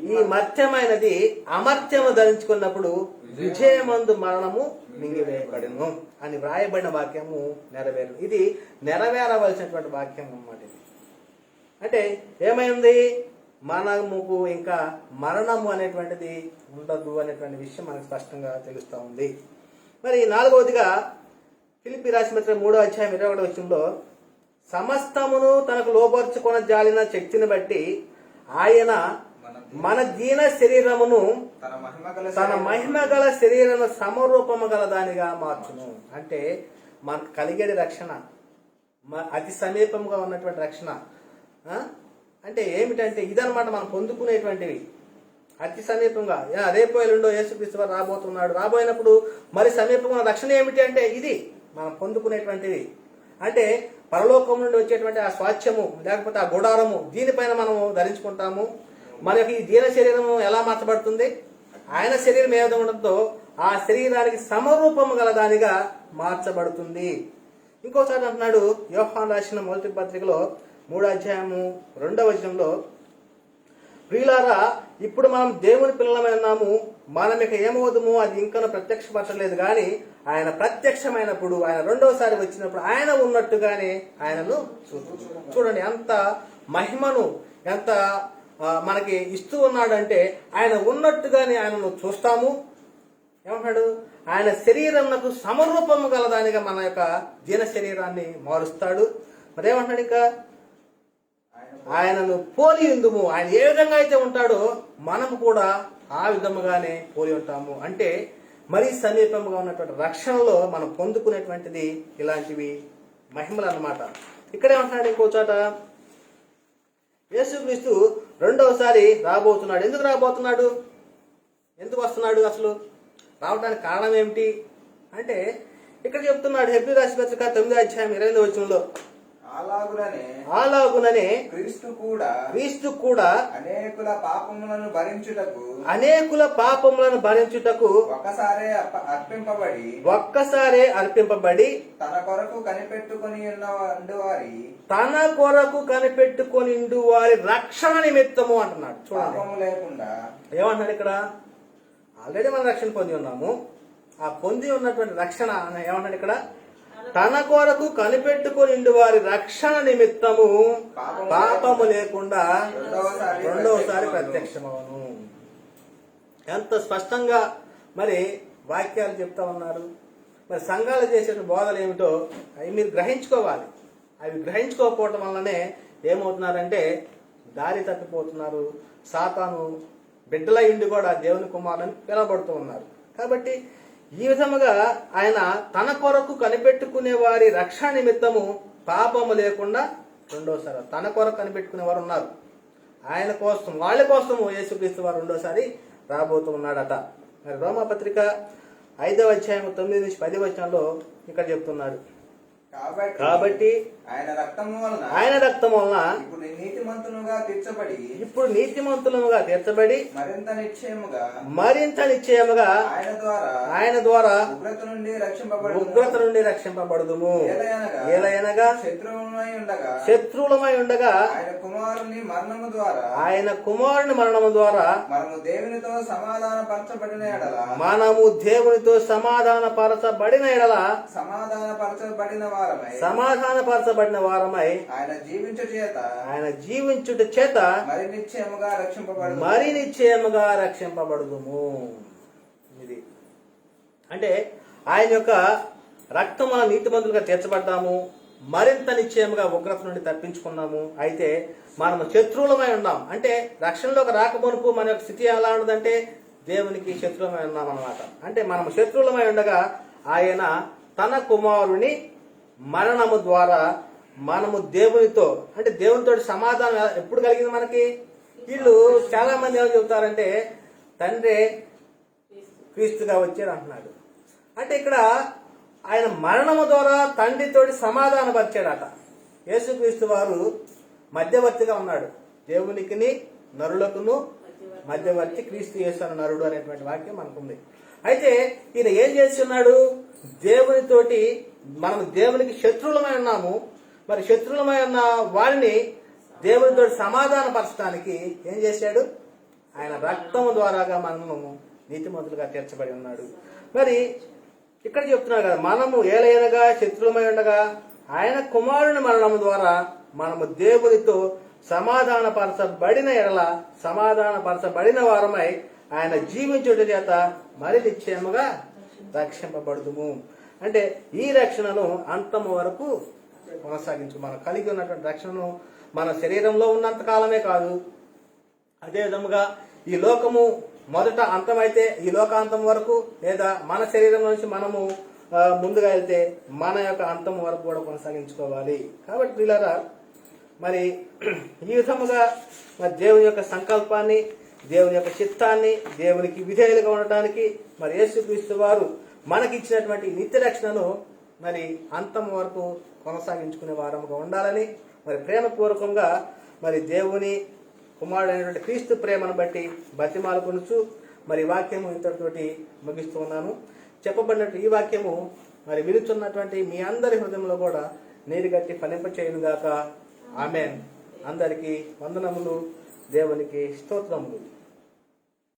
E: ఈ మర్త్యమైనది అమర్త్యము ధరించుకున్నప్పుడు విజయమందు మరణము మింగివేయబడును అని వ్రాయబడిన వాక్యము నెరవేరు. ఇది నెరవేరవలసినటువంటి వాక్యం అన్నమాట. ఇది అంటే ఏమైంది? మనముకు ఇంకా మరణము అనేటువంటిది ఉండదు అనేటువంటి విషయం మనకు స్పష్టంగా తెలుస్తూ ఉంది. మరి నాలుగవదిగా ఫిలిప్పీ రాసిన పత్రిక 3వ అధ్యాయం 21వ వచనంలో, సమస్తమును తనకు లోపరుచుకొన జాలిన శక్తిని బట్టి ఆయన మన దీన శరీరమును తన మహిమ గల శరీరము సమరూపము గల దానిగా మార్చును. అంటే మనకు కలిగేది రక్షణ, అతి సమీపంగా ఉన్నటువంటి రక్షణ. అంటే ఏమిటంటే ఇదనమాట మనం పొందుకునేటువంటివి అతి సమీపంగా. రేపు ఎల్లుండో యేసుక్రీస్తు వారు రాబోతున్నాడు. రాబోయినప్పుడు మరి సమీపంగా రక్షణ ఏమిటి అంటే ఇది మనం పొందుకునేటువంటివి. అంటే పరలోకం నుండి వచ్చేటువంటి ఆ స్వాస్థ్యము లేకపోతే ఆ గుడారము దీనిపైన మనము ధరించుకుంటాము. మనకి ఈ దీన శరీరము ఎలా మార్చబడుతుంది? ఆయన శరీరం ఏ విధంగా ఉంటుందో ఆ శరీరానికి సమరూపము గల దానిగా మార్చబడుతుంది. ఇంకోసారి అంటున్నాడు యోహాను రాసిన మొదటి పత్రికలో 3వ అధ్యాయము 2వ వచనంలో, ప్రియులారా ఇప్పుడు మనం దేవుని పిల్లలమై ఉన్నాము, మనం ఇక ఏమవుదుము అది ఇంకా ప్రత్యక్షపరచలేదు కానీ ఆయన ప్రత్యక్షమైనప్పుడు, ఆయన రెండోసారి వచ్చినప్పుడు ఆయన ఉన్నట్టుగానే ఆయనను చూడండి. ఎంత మహిమను ఎంత మనకి ఇస్తూ ఉన్నాడంటే ఆయన ఉన్నట్టుగానే ఆయనను చూస్తాము. ఏమంటాడు? ఆయన శరీరంకు సమరూపము గలదానిగా మన యొక్క దీన శరీరాన్ని మారుస్తాడు. మరేమంటాడు ఇంకా? ఆయనను పోలి ఉందుము. ఆయన ఏ విధంగా అయితే ఉంటాడో మనము కూడా ఆ విధముగానే పోలి ఉంటాము. అంటే మరీ సమీపంగా ఉన్నటువంటి రక్షణలో మనం పొందుకునేటువంటిది ఇలాంటివి మహిమలు అన్నమాట. ఇక్కడేమంటున్నాడు ఇంకో చోట, యేసుక్రీస్తు రెండవసారి రాబోతున్నాడు. ఎందుకు రాబోతున్నాడు? ఎందుకు వస్తున్నాడు? అసలు రావడానికి కారణం ఏమిటి అంటే ఇక్కడ చెప్తున్నాడు హెబ్రీ రాసిన పత్రిక 9వ అధ్యాయం 28వ వచనంలో, అలాగుననే క్రీస్తు కూడా
B: అనేకుల
E: పాపములను భరించుటకు ఒక్కసారే అర్పింపబడి
B: తన కొరకు
E: కనిపెట్టుకొని వారి రక్షణ నిమిత్తము అంటున్నాడు. చూడండి
B: లేకుండా
E: ఏమంటున్నాడు ఇక్కడ? ఆల్రెడీ మనం రక్షణ పొంది ఉన్నాము. ఆ పొంది ఉన్నటువంటి రక్షణ ఏమంటాడు ఇక్కడ? తన కొరకు కనిపెట్టుకొని వారి రక్షణ నిమిత్తము పాపము లేకుండా రెండవసారి ప్రత్యక్షమవును. ఎంత స్పష్టంగా మరి వాక్యాలు చెప్తా ఉన్నారు. మరి సంఘాలు చేసే బోధలు ఏమిటో అవి మీరు గ్రహించుకోవాలి. అవి గ్రహించుకోకపోవటం వల్లనే ఏమవుతున్నారంటే దారి తప్పిపోతున్నారు. సాతాను బిడ్డల ఇండి కూడా దేవుని కుమారుని పిలవబడుతూ ఉన్నారు. కాబట్టి ఈ విధముగా ఆయన తన కొరకు కనిపెట్టుకునే వారి రక్షణ నిమిత్తము పాపము లేకుండా రెండోసారి తన కొరకు కనిపెట్టుకునే వారు ఉన్నారు. ఆయన కోసం వాళ్ళ కోసము యేసుక్రీస్తు వారు రెండోసారి రాబోతూ ఉన్నాడట. మరి రోమాపత్రిక 5వ అధ్యాయం 9 నుంచి 10 వచనంలో ఇక్కడ చెప్తున్నాడు, కాబట్టి ఆయన రక్తము వలన ఇప్పుడు నీతిమంతులుగా తీర్చబడి మరింత నిశ్చయముగా ఆయన ద్వారా ఉగ్రత నుండి రక్షింపబడుదుము. ఏలయనగా శత్రువులమై ఉండగా ఆయన కుమారుని మరణము ద్వారా మనము దేవునితో సమాధానపరచబడిన ఎడల సమాధానపరచబడిన వారమై ఆయన జీవించుట చేత మరి నిశ్చయముగా రక్షింపబడుదుము. ఇది అంటే ఆయన యొక్క రక్తం మన నీతిమంతులుగా తీర్చబడ్డాము, మరింత నిశ్చయముగా ఉగ్రత నుండి తప్పించుకున్నాము. అయితే మనము శత్రువులమై ఉన్నాం. అంటే రక్షణలోకి రాకమునుపు మన యొక్క స్థితి ఎలా ఉండదంటే దేవునికి శత్రువులమై ఉన్నాం అన్నమాట. అంటే మనము శత్రువులమై ఉండగా ఆయన తన కుమారుని మరణము ద్వారా మనము దేవునితో, అంటే దేవునితో సమాధానం ఎప్పుడు కలిగింది మనకి? వీళ్ళు చాలా మంది ఏమని చెబుతారంటే తండ్రి క్రీస్తుగా వచ్చాడు అంటున్నాడు. అంటే ఇక్కడ ఆయన మరణము ద్వారా తండ్రితోటి సమాధాన పరిచాడట. యేసుక్రీస్తు వారు మధ్యవర్తిగా ఉన్నాడు. దేవునికిని నరులకును మధ్యవర్తి క్రీస్తు యేసు అన్న నరుడు అనేటువంటి వాక్యం మనకుంది. అయితే ఈయన ఏం చేస్తున్నాడు? దేవునితోటి మనం దేవునికి శత్రువులమై ఉన్నాము. మరి శత్రువులమై ఉన్న వారిని దేవునితో సమాధాన పరచడానికి ఏం చేశాడు? ఆయన రక్తము ద్వారాగా మనము నీతిమంతులుగా తీర్చబడి ఉన్నాడు. మరి ఇక్కడ చెప్తున్నాడు కదా, మనము ఏలైనగా శత్రువులమై ఉండగా ఆయన కుమారుని మరణము ద్వారా మనము దేవునితో సమాధానపరచబడిన ఎడల సమాధానపరచబడిన వారమై ఆయన జీవించుట చేత మరి నిశ్చయముగా రక్షింపబడుదుము. అంటే ఈ రక్షణను అంతము వరకు కొనసాగించు. మనం కలిగి ఉన్నటువంటి రక్షణను మన శరీరంలో ఉన్నంత కాలమే కాదు, అదే విధముగా ఈ లోకము మొదట అంతమైతే ఈ లోకాంతం వరకు, లేదా మన శరీరం నుంచి మనము ముందుగా వెళ్తే మన యొక్క అంతం వరకు కూడా కొనసాగించుకోవాలి. కాబట్టి ప్రియులారా, మరి ఈ విధముగా మరి దేవుని యొక్క సంకల్పాన్ని, దేవుని యొక్క చిత్తాన్ని, దేవునికి విధేయులుగా ఉండటానికి మరి యేసుక్రీస్తు వారు మనకిచ్చినటువంటి నిత్య రక్షణను మరి అంతం వరకు కొనసాగించుకునే వారముగా ఉండాలని మరి ప్రేమపూర్వకంగా మరి దేవుని కుమారుడైనటువంటి క్రీస్తు ప్రేమను బట్టి బతిమాలుకొనుచు మరి వాక్యము ఇంతటితోటి ముగిస్తూ ఉన్నాను. చెప్పబడినట్టు ఈ వాక్యము మరి విలుచున్నటువంటి మీ అందరి హృదయంలో కూడా నీరుగట్టి ఫలింపచేయునుగాక. ఆమేన్. అందరికీ వందనములు, దేవునికి స్తోత్రములు.